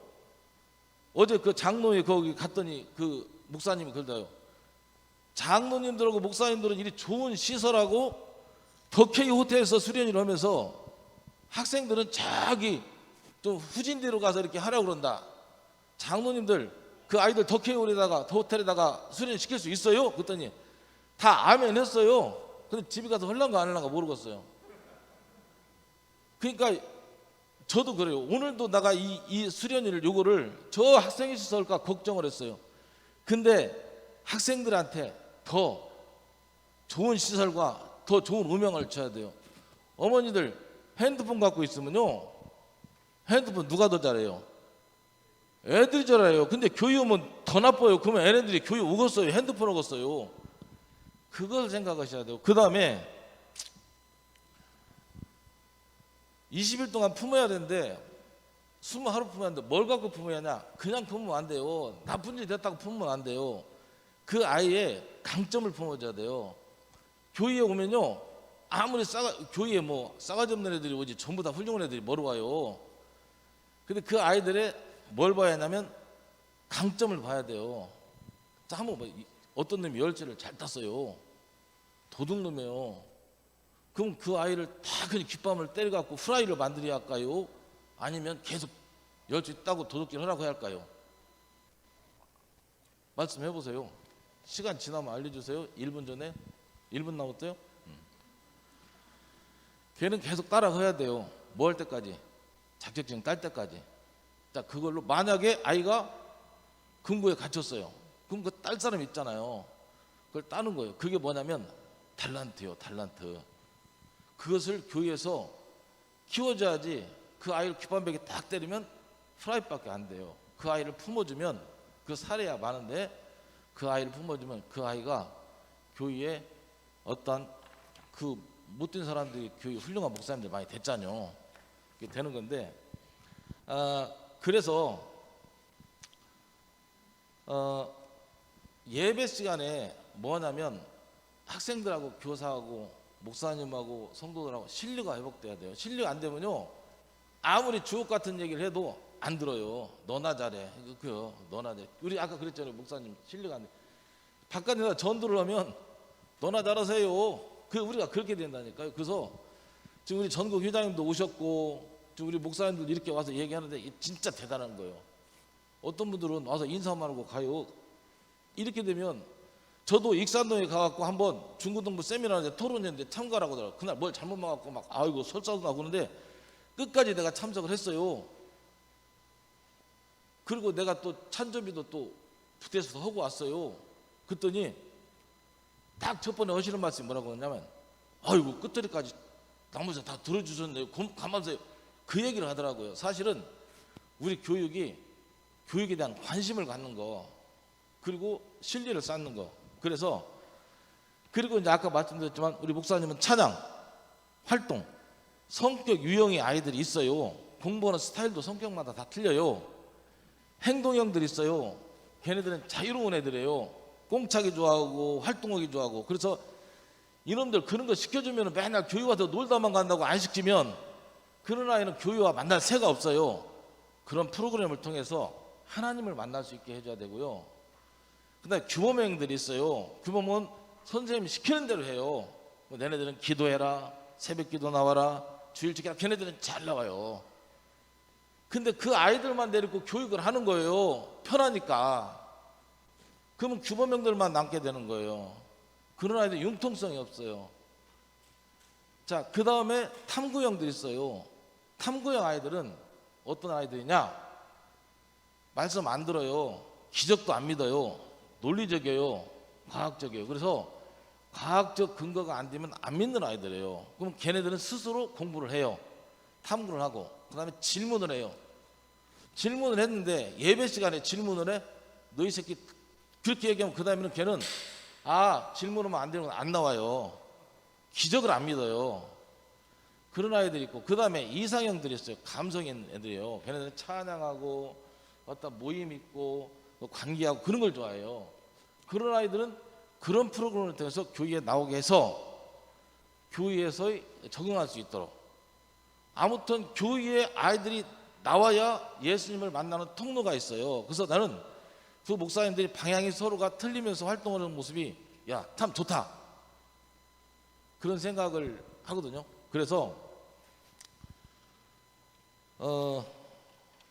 어제 그 장로회 거기 갔더니 그 목사님이 그러더라고요. 장로님들하고 목사님들은 이리 좋은 시설하고 더케이 호텔에서 수련회를 하면서 학생들은 저기 좀 후진대로 가서 이렇게 하라고 그런다. 장로님들 그 아이들 더케이 호텔에다가 수련회 시킬 수 있어요? 그랬더니 다 아멘 했어요. 근데 집에 가서 할란가 안 할란가 모르겠어요. 그러니까 저도 그래요. 오늘도 내가 이 수련회를 요거를 저 학생이 있을까 걱정을 했어요. 근데 학생들한테 더 좋은 시설과 더 좋은 음향을 줘야 돼요. 어머니들 핸드폰 갖고 있으면요, 핸드폰 누가 더 잘해요? 애들이 잘해요. 근데 교회 오면 더 나빠요. 그러면 애네들이 교회 오겠어요? 핸드폰 오겠어요? 그걸 생각하셔야 돼요. 그 다음에 20일 동안 품어야 되는데 20하루 품어야 하는데 뭘 갖고 품어야 하냐? 그냥 품으면 안 돼요. 나쁜 짓 됐다고 품으면 안 돼요. 그 아이의 강점을 품어줘야 돼요. 교회에 오면요, 아무리 교회에 뭐 싸가지 없는 애들이 오지 전부 다 훌륭한 애들이 뭐로 와요? 근데 그 아이들의 뭘 봐야 하냐면 강점을 봐야 돼요. 자, 한번 뭐 어떤 놈이 열쇠를 잘 땄어요. 도둑놈이에요. 그럼 그 아이를 다 그냥 귓밤을 때려갖고 후라이를 만들어야 할까요? 아니면 계속 열쇠 따고 도둑질 하라고 해야 할까요? 말씀해 보세요. 시간 지나면 알려주세요. 1분 전에 1분 남았대요. 걔는 계속 따라해야 돼요. 뭐 할 때까지? 자격증 딸 때까지. 자, 그걸로 만약에 아이가 금고에 갇혔어요. 그럼 그 딸 사람 있잖아요. 그걸 따는 거예요. 그게 뭐냐면 달란트요, 달란트. 그것을 교회에서 키워줘야지. 그 아이를 귓밤배기 딱 때리면 프라이밖에 안 돼요. 그 아이를 품어주면, 그 사례야 많은데 그 아이를 품어주면 그 아이가 교회에 어떤 그 못된 사람들이 교육 훌륭한 목사님들 많이 됐잖아요. 그게 되는 건데 그래서 예배 시간에 뭐냐면 학생들하고 교사하고 목사님하고 성도들하고 신뢰가 회복돼야 돼요. 신뢰가 안 되면요 아무리 주옥 같은 얘기를 해도 안 들어요. 너나 잘해. 그요. 너나 잘해. 우리 아까 그랬잖아요. 목사님 신뢰가 안 돼. 바깥에서 전도를 하면 너나 잘하세요. 그 우리가 그렇게 된다니까요. 그래서 지금 우리 전국 회장님도 오셨고 지금 우리 목사님들 이렇게 와서 얘기하는데 이게 진짜 대단한 거예요. 어떤 분들은 와서 인사만 하고 가요. 이렇게 되면 저도 익산동에 가갖고 한번 중고등부 세미나에 토론했는데 참가라고 하더라고요. 그날 뭘 잘못 막았고 막 아이고 설사도 나고 그러는데 끝까지 내가 참석을 했어요. 그리고 내가 또 찬조비도 또 부대에서 하고 왔어요. 그랬더니 딱 첫 번에 하시는 말씀이 뭐라고 하냐면 아이고 끝자리까지 나머지 다 들어주셨네요. 가만히 그 얘기를 하더라고요. 사실은 우리 교육에 대한 관심을 갖는 거 그리고 신뢰를 쌓는 거. 그래서 그리고 이제 아까 말씀드렸지만 우리 목사님은 찬양, 활동, 성격 유형의 아이들이 있어요. 공부하는 스타일도 성격마다 다 틀려요. 행동형들이 있어요. 걔네들은 자유로운 애들이에요. 꽁차기 좋아하고 활동하기 좋아하고. 그래서 이놈들 그런 거 시켜주면 맨날 교회 와서 놀다만 간다고 안 시키면 그런 아이는 교회와 만날 새가 없어요. 그런 프로그램을 통해서 하나님을 만날 수 있게 해줘야 되고요. 그다음에 규범형들이 있어요. 규범은 선생님이 시키는 대로 해요. 뭐 너네들은 기도해라, 새벽기도 나와라, 주일 지켜라. 걔네들은 잘 나와요. 근데 그 아이들만 데리고 교육을 하는 거예요. 편하니까. 그러면 규범형들만 남게 되는 거예요. 그런 아이들 융통성이 없어요. 자, 그 다음에 탐구형들이 있어요. 탐구형 아이들은 어떤 아이들이냐? 말씀 안 들어요. 기적도 안 믿어요. 논리적이에요. 과학적이에요. 그래서 과학적 근거가 안 되면 안 믿는 아이들이에요. 그럼 걔네들은 스스로 공부를 해요. 탐구를 하고 그 다음에 질문을 해요. 질문을 했는데 예배 시간에 질문을 해. 너 이 새끼 그렇게 얘기하면 그 다음에는 걔는 질문하면 안 되는 건 안 나와요. 기적을 안 믿어요. 그런 아이들이 있고 그 다음에 이상형들이 있어요. 감성인 애들이에요. 걔네들은 찬양하고 어떤 모임 있고 관계하고 그런 걸 좋아해요. 그런 아이들은 그런 프로그램을 통해서 교회에 나오게 해서 교회에서 적용할 수 있도록 아무튼 교회에 아이들이 나와야 예수님을 만나는 통로가 있어요. 그래서 나는 그 목사님들이 방향이 서로가 틀리면서 활동하는 모습이 야, 참 좋다. 그런 생각을 하거든요. 그래서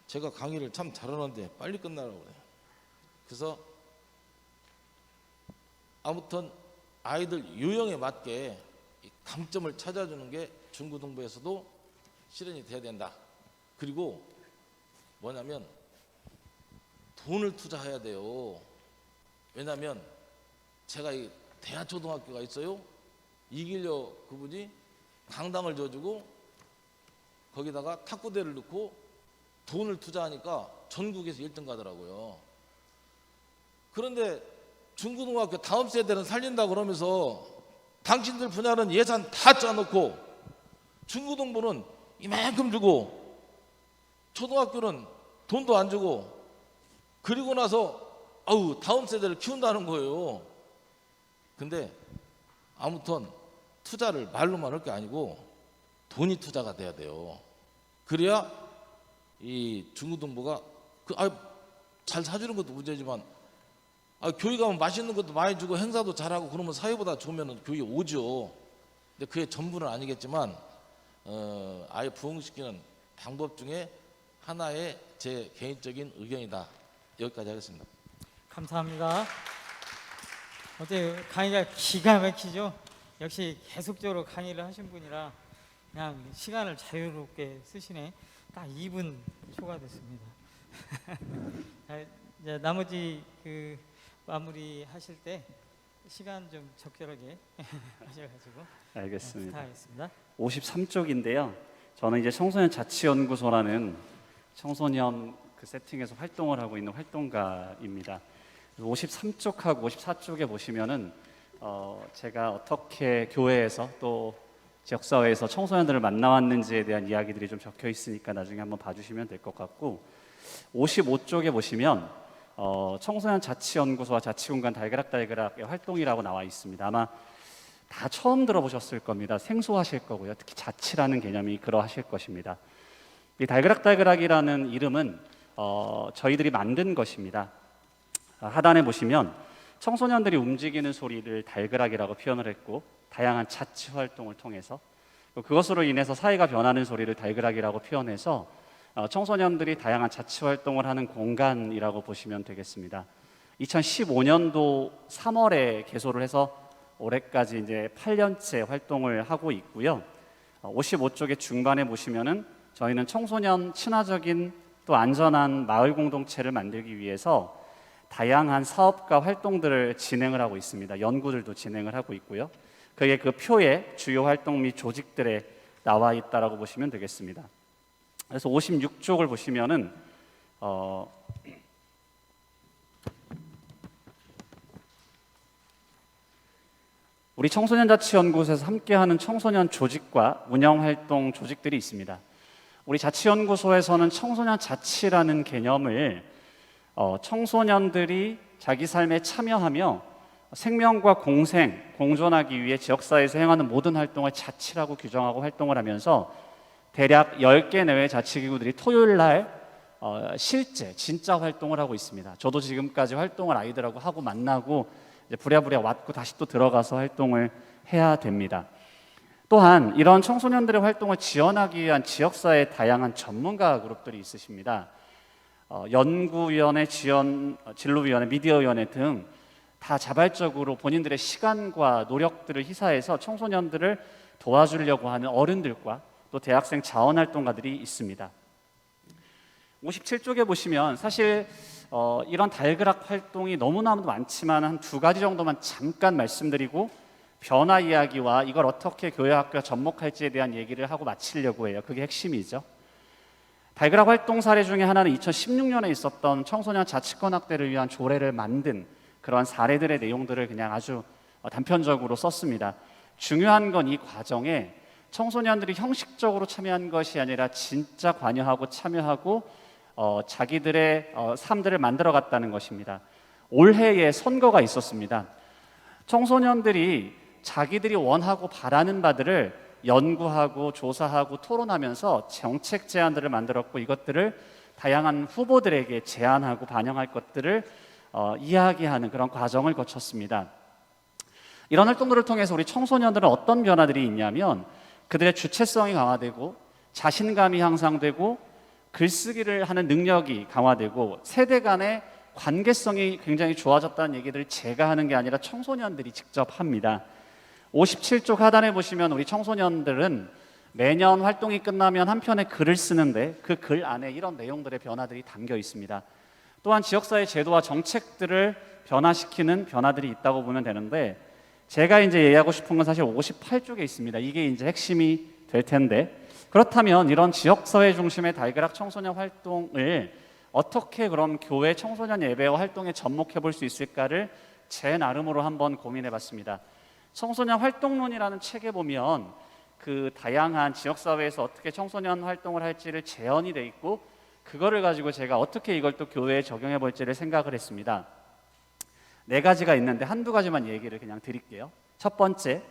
제가 강의를 참 잘하는데 빨리 끝나라고 그래요. 그래서 아무튼 아이들 유형에 맞게 강점을 찾아주는 게 중고등부에서도 실현이 돼야 된다. 그리고 뭐냐면 돈을 투자해야 돼요. 왜냐하면 제가 이 대하초등학교가 있어요. 이길려 그분이 강당을 줘주고 거기다가 탁구대를 넣고 돈을 투자하니까 전국에서 1등 가더라고요. 그런데 중고등학교 다음 세대는 살린다 그러면서 당신들 분야는 예산 다 짜놓고 중고등부는 이만큼 주고 초등학교는 돈도 안 주고 그리고 나서 다음 세대를 키운다는 거예요. 근데 아무튼 투자를 말로만 할 게 아니고 돈이 투자가 돼야 돼요. 그래야 이 중고등부가 잘 사주는 것도 문제지만 교회 가면 맛있는 것도 많이 주고 행사도 잘하고 그러면 사회보다 좋으면 교회 오죠. 근데 그게 전부는 아니겠지만 아예 부흥시키는 방법 중에 하나의 제 개인적인 의견이다. 여기까지 하겠습니다. 감사합니다. 어제 강의가 기가 막히죠. 역시 계속적으로 강의를 하신 분이라 그냥 시간을 자유롭게 쓰시네. 딱 2분 초과됐습니다. 자, 이제 나머지 그 마무리 하실 때 시간 좀 적절하게 하셔가지고 알겠습니다. 부탁하겠습니다. 53쪽인데요. 저는 이제 청소년 자치연구소라는 청소년 그 세팅에서 활동을 하고 있는 활동가입니다. 53쪽하고 54쪽에 보시면은 제가 어떻게 교회에서 또 지역사회에서 청소년들을 만나왔는지에 대한 이야기들이 좀 적혀 있으니까 나중에 한번 봐주시면 될 것 같고, 55쪽에 보시면 청소년 자치연구소와 자치공간 달그락달그락의 활동이라고 나와 있습니다. 아마 다 처음 들어보셨을 겁니다. 생소하실 거고요. 특히 자치라는 개념이 그러하실 것입니다. 이 달그락달그락이라는 이름은 저희들이 만든 것입니다. 하단에 보시면 청소년들이 움직이는 소리를 달그락이라고 표현을 했고, 다양한 자치 활동을 통해서 그것으로 인해서 사회가 변하는 소리를 달그락이라고 표현해서 청소년들이 다양한 자치 활동을 하는 공간이라고 보시면 되겠습니다. 2015년도 3월에 개소를 해서 올해까지 이제 8년째 활동을 하고 있고요. 55쪽의 중반에 보시면은 저희는 청소년 친화적인 또 안전한 마을 공동체를 만들기 위해서 다양한 사업과 활동들을 진행을 하고 있습니다. 연구들도 진행을 하고 있고요. 그게 그 표에 주요 활동 및 조직들에 나와 있다라고 보시면 되겠습니다. 그래서 56쪽을 보시면은 우리 청소년자치연구소에서 함께하는 청소년 조직과 운영활동 조직들이 있습니다. 우리 자치연구소에서는 청소년 자치라는 개념을 청소년들이 자기 삶에 참여하며 생명과 공생, 공존하기 위해 지역사회에서 행하는 모든 활동을 자치라고 규정하고 활동을 하면서 대략 10개 내외의 자치기구들이 토요일 날 실제 진짜 활동을 하고 있습니다. 저도 지금까지 활동을 아이들하고 하고 만나고 이제 부랴부랴 왔고 다시 또 들어가서 활동을 해야 됩니다. 또한 이런 청소년들의 활동을 지원하기 위한 지역사회의 다양한 전문가 그룹들이 있으십니다. 연구위원회, 진로위원회, 미디어위원회 등 다 자발적으로 본인들의 시간과 노력들을 희사해서 청소년들을 도와주려고 하는 어른들과 또 대학생 자원활동가들이 있습니다. 57쪽에 보시면 사실 이런 달그락 활동이 너무나도 많지만 한 2가지 정도만 잠깐 말씀드리고 변화 이야기와 이걸 어떻게 교회학교가 접목할지에 대한 얘기를 하고 마치려고 해요. 그게 핵심이죠. 달그락 활동 사례 중에 하나는 2016년에 있었던 청소년 자치권 확대를 위한 조례를 만든 그런 사례들의 내용들을 그냥 아주 단편적으로 썼습니다. 중요한 건 이 과정에 청소년들이 형식적으로 참여한 것이 아니라 진짜 관여하고 참여하고 자기들의 삶들을 만들어갔다는 것입니다. 올해에 선거가 있었습니다. 청소년들이 자기들이 원하고 바라는 바들을 연구하고 조사하고 토론하면서 정책 제안들을 만들었고, 이것들을 다양한 후보들에게 제안하고 반영할 것들을 이야기하는 그런 과정을 거쳤습니다. 이런 활동들을 통해서 우리 청소년들은 어떤 변화들이 있냐면 그들의 주체성이 강화되고 자신감이 향상되고 글쓰기를 하는 능력이 강화되고 세대 간의 관계성이 굉장히 좋아졌다는 얘기들을 제가 하는 게 아니라 청소년들이 직접 합니다. 57쪽 하단에 보시면 우리 청소년들은 매년 활동이 끝나면 한 편의 글을 쓰는데 그 글 안에 이런 내용들의 변화들이 담겨 있습니다. 또한 지역사회 제도와 정책들을 변화시키는 변화들이 있다고 보면 되는데, 제가 이제 얘기하고 싶은 건 사실 58쪽에 있습니다. 이게 이제 핵심이 될 텐데, 그렇다면 이런 지역사회 중심의 달그락 청소년 활동을 어떻게 그럼 교회 청소년 예배와 활동에 접목해 볼 수 있을까를 제 나름으로 한번 고민해 봤습니다. 청소년 활동론이라는 책에 보면 그 다양한 지역사회에서 어떻게 청소년 활동을 할지를 제언이 돼 있고, 그거를 가지고 제가 어떻게 이걸 또 교회에 적용해 볼지를 생각을 했습니다. 4가지가 있는데 한두 가지만 얘기를 그냥 드릴게요. 첫 번째,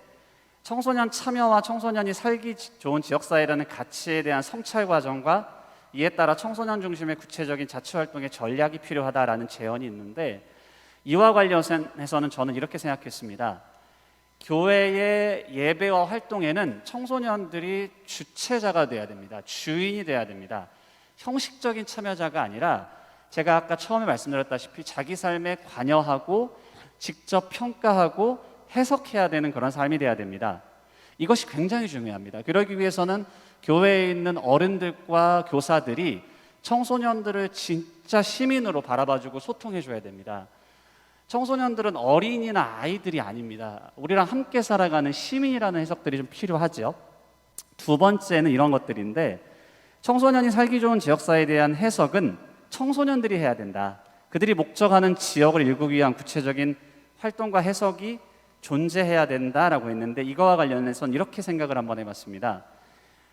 청소년 참여와 청소년이 살기 좋은 지역사회라는 가치에 대한 성찰 과정과 이에 따라 청소년 중심의 구체적인 자치활동의 전략이 필요하다라는 제언이 있는데, 이와 관련해서는 저는 이렇게 생각했습니다. 교회의 예배와 활동에는 청소년들이 주체자가 돼야 됩니다. 주인이 돼야 됩니다. 형식적인 참여자가 아니라 제가 아까 처음에 말씀드렸다시피 자기 삶에 관여하고 직접 평가하고 해석해야 되는 그런 삶이 돼야 됩니다. 이것이 굉장히 중요합니다. 그러기 위해서는 교회에 있는 어른들과 교사들이 청소년들을 진짜 시민으로 바라봐주고 소통해줘야 됩니다. 청소년들은 어린이나 아이들이 아닙니다. 우리랑 함께 살아가는 시민이라는 해석들이 좀 필요하죠. 2번째는 이런 것들인데, 청소년이 살기 좋은 지역사회에 대한 해석은 청소년들이 해야 된다. 그들이 목적하는 지역을 일구기 위한 구체적인 활동과 해석이 존재해야 된다라고 했는데 이거와 관련해서는 이렇게 생각을 한번 해봤습니다.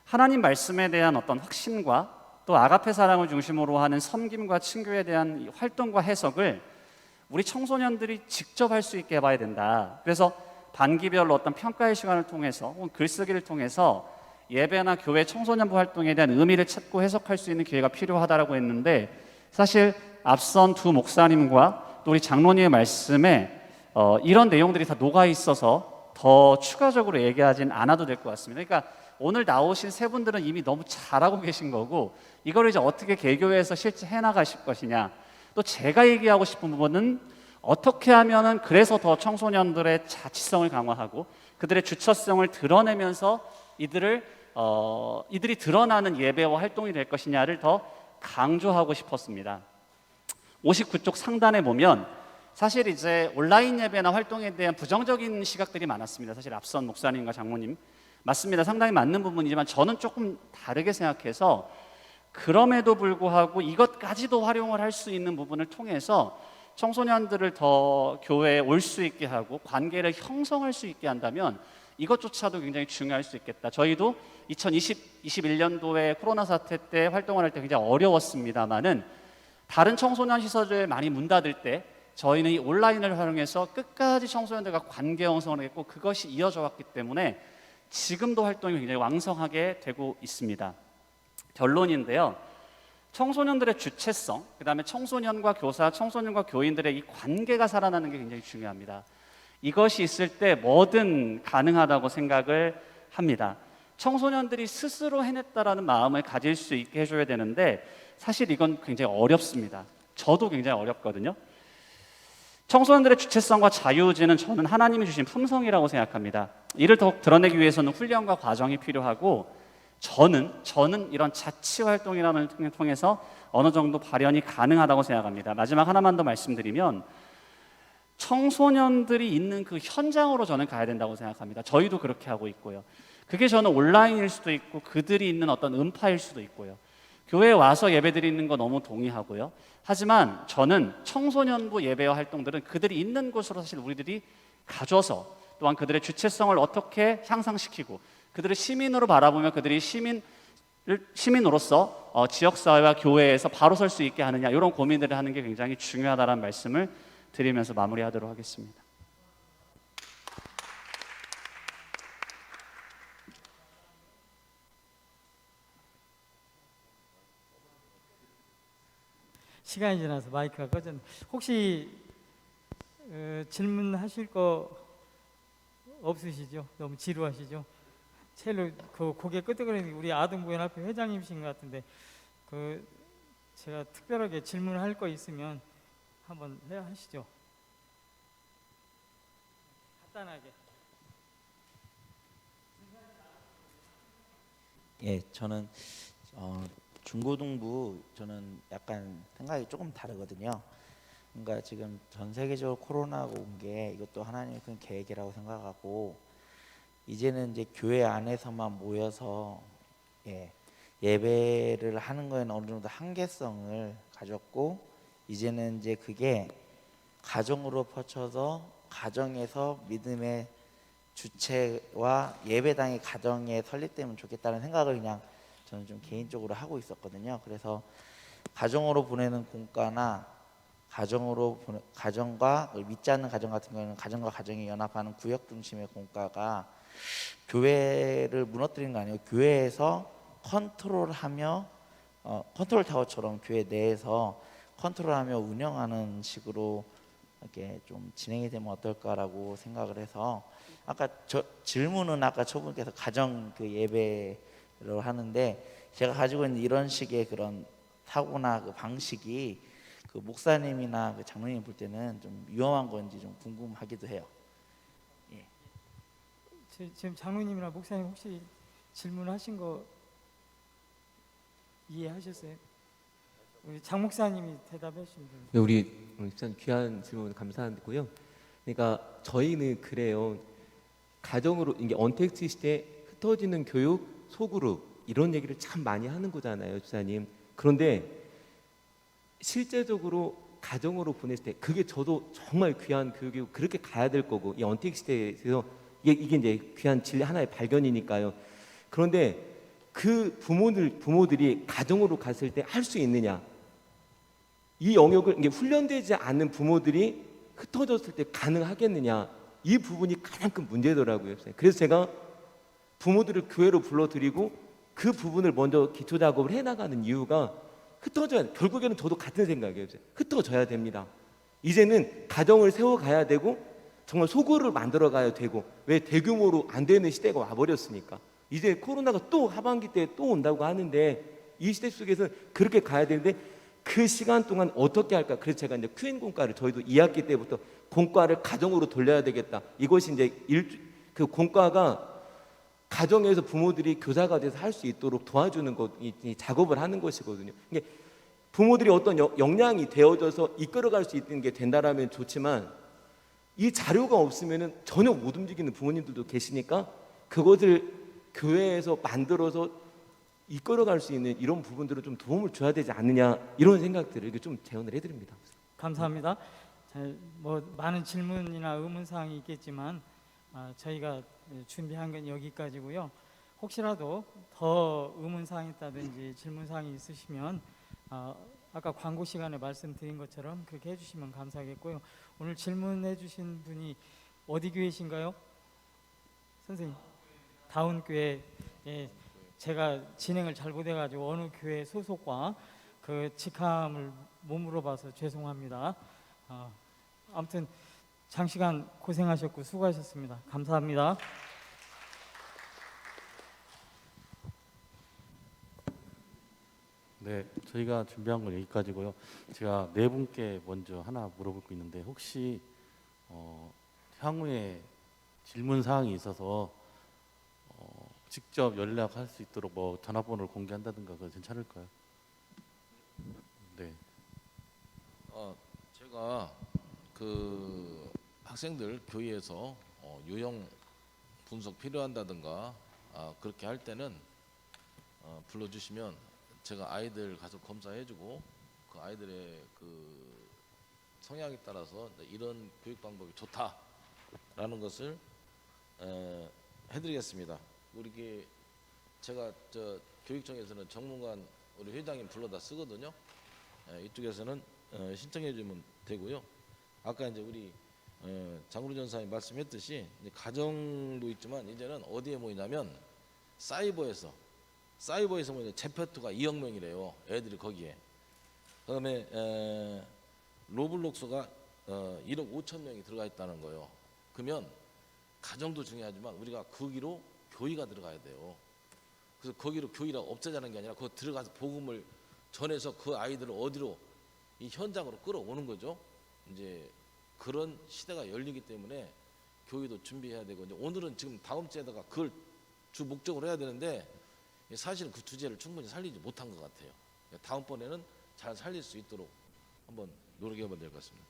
하나님 말씀에 대한 어떤 확신과 또 아가페 사랑을 중심으로 하는 섬김과 친교에 대한 이 활동과 해석을 우리 청소년들이 직접 할 수 있게 해봐야 된다. 그래서 반기별로 어떤 평가의 시간을 통해서 혹은 글쓰기를 통해서 예배나 교회 청소년부 활동에 대한 의미를 찾고 해석할 수 있는 기회가 필요하다라고 했는데, 사실 앞선 두 목사님과 또 우리 장로님의 말씀에 이런 내용들이 다 녹아 있어서 더 추가적으로 얘기하진 않아도 될 것 같습니다. 그러니까 오늘 나오신 세 분들은 이미 너무 잘하고 계신 거고, 이걸 이제 어떻게 개교회에서 실제 해나가실 것이냐, 또 제가 얘기하고 싶은 부분은 어떻게 하면은 그래서 더 청소년들의 자치성을 강화하고 그들의 주처성을 드러내면서 이들이 드러나는 예배와 활동이 될 것이냐를 더 강조하고 싶었습니다. 59쪽 상단에 보면 사실 이제 온라인 예배나 활동에 대한 부정적인 시각들이 많았습니다. 사실 앞선 목사님과 장모님 맞습니다. 상당히 맞는 부분이지만 저는 조금 다르게 생각해서, 그럼에도 불구하고 이것까지도 활용을 할 수 있는 부분을 통해서 청소년들을 더 교회에 올 수 있게 하고 관계를 형성할 수 있게 한다면 이것조차도 굉장히 중요할 수 있겠다. 저희도 2021년도에 코로나 사태 때 활동을 할 때 굉장히 어려웠습니다만은 다른 청소년 시설들 많이 문 닫을 때 저희는 이 온라인을 활용해서 끝까지 청소년들과 관계 형성을 했고 그것이 이어져 왔기 때문에 지금도 활동이 굉장히 왕성하게 되고 있습니다. 결론인데요. 청소년들의 주체성, 그 다음에 청소년과 교사, 청소년과 교인들의 이 관계가 살아나는 게 굉장히 중요합니다. 이것이 있을 때 뭐든 가능하다고 생각을 합니다. 청소년들이 스스로 해냈다라는 마음을 가질 수 있게 해줘야 되는데 사실 이건 굉장히 어렵습니다. 저도 굉장히 어렵거든요. 청소년들의 주체성과 자유의지는 저는 하나님이 주신 품성이라고 생각합니다. 이를 더욱 드러내기 위해서는 훈련과 과정이 필요하고 저는 이런 자치 활동이라는 걸 통해서 어느 정도 발현이 가능하다고 생각합니다. 마지막 하나만 더 말씀드리면 청소년들이 있는 그 현장으로 저는 가야 된다고 생각합니다. 저희도 그렇게 하고 있고요. 그게 저는 온라인일 수도 있고 그들이 있는 어떤 음파일 수도 있고요. 교회에 와서 예배드리는 거 너무 동의하고요. 하지만 저는 청소년부 예배와 활동들은 그들이 있는 곳으로 사실 우리들이 가져서 또한 그들의 주체성을 어떻게 향상시키고 그들을 시민으로 바라보며 그들이 시민으로서 지역사회와 교회에서 바로 설 수 있게 하느냐, 이런 고민들을 하는 게 굉장히 중요하다는 말씀을 드리면서 마무리하도록 하겠습니다. 시간이 지나서 마이크가 꺼졌네. 혹시 질문하실 거 없으시죠? 너무 지루하시죠? 첼로 그 고개 끄덕거리는 우리 아동부연합회 회장님이신 것 같은데 제가 특별하게 질문할 거 있으면 한번 하시죠. 간단하게. 예, 저는 중고등부 저는 약간 생각이 조금 다르거든요. 그러니까 지금 전 세계적으로 코로나가 온 게 이것도 하나님의 큰 계획이라고 생각하고 이제는 이제 교회 안에서만 모여서 예배를 하는 거에는 어느 정도 한계성을 가졌고 이제는 이제 그게 가정으로 펼쳐서 가정에서 믿음의 주체와 예배당이 가정에 설립되면 좋겠다는 생각을 그냥 저는 좀 개인적으로 하고 있었거든요. 그래서 가정으로 보내는 공과나 가정과 믿지 않는 가정 같은 경우는 가정과 가정이 연합하는 구역 중심의 공과가 교회를 무너뜨리는 거 아니고 교회에서 컨트롤하며 컨트롤 타워처럼 교회 내에서 컨트롤하며 운영하는 식으로 이렇게 좀 진행이 되면 어떨까라고 생각을 해서 아까 질문은 아까 초분께서 가정 그 예배를 하는데 제가 가지고 있는 이런 식의 그런 사고나 그 방식이 그 목사님이나 그 장로님 볼 때는 좀 위험한 건지 좀 궁금하기도 해요. 예. 지금 장로님이나 목사님 혹시 질문하신 거 이해하셨어요? 우리 장 목사님이 대답해 주시면 됩니다. 네, 우리 집사님 귀한 질문 감사하고요. 그러니까 저희는 그래요. 가정으로 이게 언택트 시대에 흩어지는 교육, 소그룹 이런 얘기를 참 많이 하는 거잖아요, 집사님. 그런데 실제적으로 가정으로 보냈을 때 그게 저도 정말 귀한 교육이고 그렇게 가야 될 거고 이 언택 시대에서 이게 이제 귀한 진리 하나의 발견이니까요. 그런데 그 부모들이 가정으로 갔을 때 할 수 있느냐? 이 영역을 이게 훈련되지 않는 부모들이 흩어졌을 때 가능하겠느냐? 이 부분이 가장 큰 문제더라고요. 그래서 제가 부모들을 교회로 불러들이고 그 부분을 먼저 기초 작업을 해나가는 이유가 흩어져야 결국에는 저도 같은 생각이에요. 흩어져야 됩니다. 이제는 가정을 세워가야 되고 정말 소굴을 만들어가야 되고 왜 대규모로 안 되는 시대가 와버렸으니까 이제 코로나가 또 하반기 때 또 온다고 하는데 이 시대 속에서 그렇게 가야 되는데 그 시간 동안 어떻게 할까? 그래서 제가 이제 큐인 공과를 저희도 2학기 때부터 공과를 가정으로 돌려야 되겠다. 이것이 이제 그 공과가 가정에서 부모들이 교사가 돼서 할 수 있도록 도와주는 것, 이 작업을 하는 것이거든요. 이게 부모들이 어떤 역량이 되어져서 이끌어갈 수 있는 게 된다라면 좋지만 이 자료가 없으면은 전혀 못 움직이는 부모님들도 계시니까 그것을 교회에서 만들어서 이끌어갈 수 있는 이런 부분들을 좀 도움을 줘야 되지 않느냐 이런 생각들을 이렇게 좀 제언을 해드립니다. 감사합니다. 뭐 많은 질문이나 의문 사항이 있겠지만 저희가 준비한 건 여기까지고요. 혹시라도 더 의문 사항이 있다든지 질문 사항이 있으시면 아까 광고 시간에 말씀드린 것처럼 그렇게 해주시면 감사하겠고요. 오늘 질문해 주신 분이 어디 교회신가요? 선생님, 다운교회. 예, 제가 진행을 잘못해가지고 어느 교회 소속과 그 직함을 못 물어봐서 죄송합니다. 아무튼 장시간 고생하셨고 수고하셨습니다. 감사합니다. 네, 저희가 준비한 건 여기까지고요. 제가 네 분께 먼저 하나 물어볼 거 있는데 혹시 향후에 질문 사항이 있어서 직접 연락할 수 있도록 뭐 전화번호를 공개한다든가 그거 괜찮을까요? 네. 제가 그 학생들 교회에서 유형 분석 필요한다든가 그렇게 할 때는 불러주시면 제가 아이들 가서 검사해주고 그 아이들의 그 성향에 따라서 이런 교육 방법이 좋다라는 것을 해드리겠습니다. 우리 제가 저 교육청에서는 정문관 우리 회장님 불러다 쓰거든요. 이쪽에서는 신청해주면 되고요. 아까 이제 우리 장구루 전사님 말씀했듯이 이제 가정도 있지만 이제는 어디에 모이냐면 사이버에서 모이는 제페토가 2억 명이래요. 애들이 거기에. 그다음에 로블록스가 1억 5천 명이 들어가 있다는 거예요. 그러면 가정도 중요하지만 우리가 거기로 교회가 들어가야 돼요. 그래서 거기로 교회가 없애자는 게 아니라 거기 들어가서 복음을 전해서 그 아이들을 어디로 이 현장으로 끌어오는 거죠. 이제 그런 시대가 열리기 때문에 교회도 준비해야 되고 이제 오늘은 지금 다음 주에다가 그걸 주 목적으로 해야 되는데 사실은 그 주제를 충분히 살리지 못한 것 같아요. 다음번에는 잘 살릴 수 있도록 한번 노력해봐야 될 것 같습니다.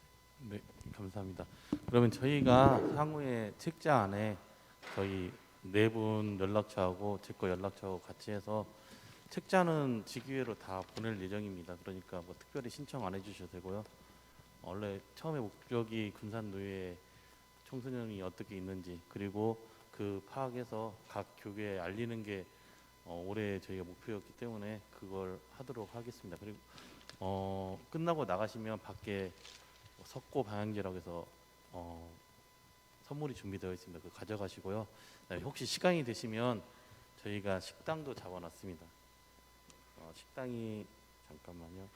네, 감사합니다. 그러면 저희가 향후에 책자 안에 저희 네 분 연락처하고 제 거 연락처하고 같이 해서 책자는 지기회로 다 보낼 예정입니다. 그러니까 뭐 특별히 신청 안 해주셔도 되고요. 원래 처음에 목적이 군산노예 청소년이 어떻게 있는지 그리고 그 파악해서 각 교회에 알리는 게 올해 저희가 목표였기 때문에 그걸 하도록 하겠습니다. 그리고 끝나고 나가시면 밖에 석고 방향제라고 해서 선물이 준비되어 있습니다. 그거 가져가시고요. 네, 혹시 시간이 되시면 저희가 식당도 잡아놨습니다. 식당이 잠깐만요.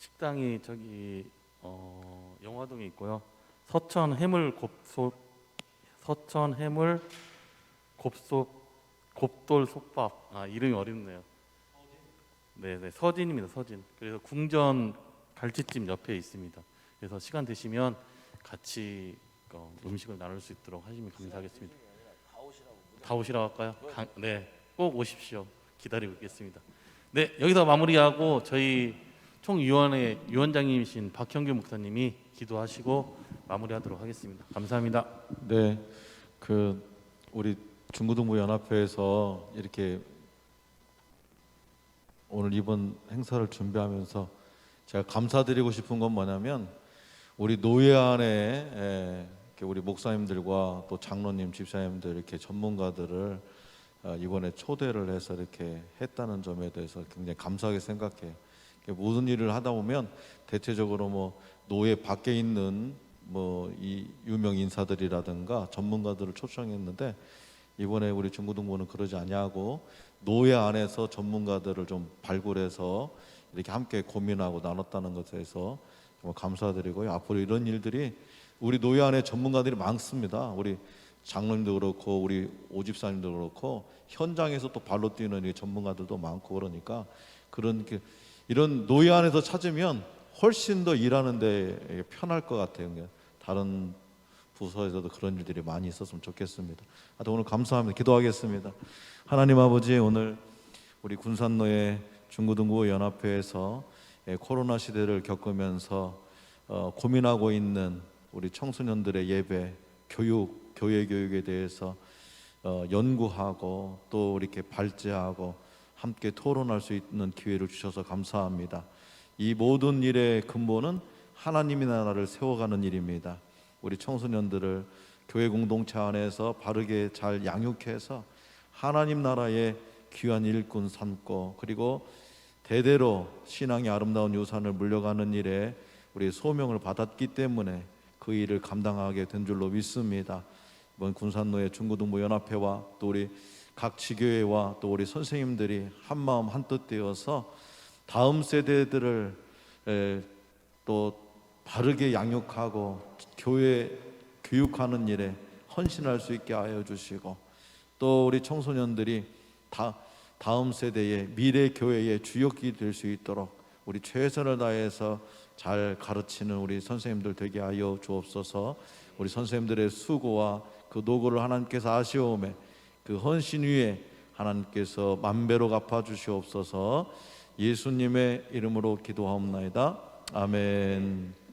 식당이 저기 영화동에 있고요. 서천 해물 곱돌 솥밥. 이름이 어렵네요. 네, 서진입니다. 서진. 그래서 궁전 갈치집 옆에 있습니다. 그래서 시간 되시면 같이 음식을 나눌 수 있도록 하시면 감사하겠습니다. 다 오시라고 할까요? 네, 꼭 오십시오. 기다리고 있겠습니다. 네, 여기서 마무리하고 저희 총위원회 위원장님이신 박형규 목사님이 기도하시고 마무리하도록 하겠습니다. 감사합니다. 네, 우리 중고등부 연합회에서 이렇게 오늘 이번 행사를 준비하면서 제가 감사드리고 싶은 건 뭐냐면 우리 노예 안에 이렇게 우리 목사님들과 또 장로님, 집사님들 이렇게 전문가들을 이번에 초대를 해서 이렇게 했다는 점에 대해서 굉장히 감사하게 생각해요. 모든 일을 하다 보면 대체적으로 뭐 노예 밖에 있는 뭐 이 유명 인사들이라든가 전문가들을 초청했는데 이번에 우리 중고등부는 그러지 아니하고 노예 안에서 전문가들을 좀 발굴해서 이렇게 함께 고민하고 나눴다는 것에 대해서 정말 감사드리고요. 앞으로 이런 일들이 우리 노예 안에 전문가들이 많습니다. 우리 장로님도 그렇고 우리 오집사님도 그렇고 현장에서 또 발로 뛰는 이 전문가들도 많고 그러니까 이런 노예 안에서 찾으면 훨씬 더 일하는데 편할 것 같아요. 다른 부서에서도 그런 일들이 많이 있었으면 좋겠습니다. 하여튼 오늘 감사합니다. 기도하겠습니다. 하나님 아버지, 오늘 우리 군산노예 중고등부 연합회에서 코로나 시대를 겪으면서 고민하고 있는 우리 청소년들의 예배, 교육, 교회 교육에 대해서 연구하고 또 이렇게 발제하고 함께 토론할 수 있는 기회를 주셔서 감사합니다. 이 모든 일의 근본은 하나님의 나라를 세워가는 일입니다. 우리 청소년들을 교회 공동체 안에서 바르게 잘 양육해서 하나님 나라의 귀한 일꾼 삼고 그리고 대대로 신앙의 아름다운 유산을 물려가는 일에 우리 소명을 받았기 때문에 그 일을 감당하게 된 줄로 믿습니다. 이번 군산노예 중고등부 연합회와 또 우리 각 지교회와 또 우리 선생님들이 한마음 한뜻 되어서 다음 세대들을 또 바르게 양육하고 교회 교육하는 일에 헌신할 수 있게 하여 주시고 또 우리 청소년들이 다음 세대의 미래 교회의 주역이 될 수 있도록 우리 최선을 다해서 잘 가르치는 우리 선생님들 되게 하여 주옵소서. 우리 선생님들의 수고와 그 노고를 하나님께서 아시오매 그 헌신 위에 하나님께서 만배로 갚아 주시옵소서. 예수님의 이름으로 기도하옵나이다. 아멘.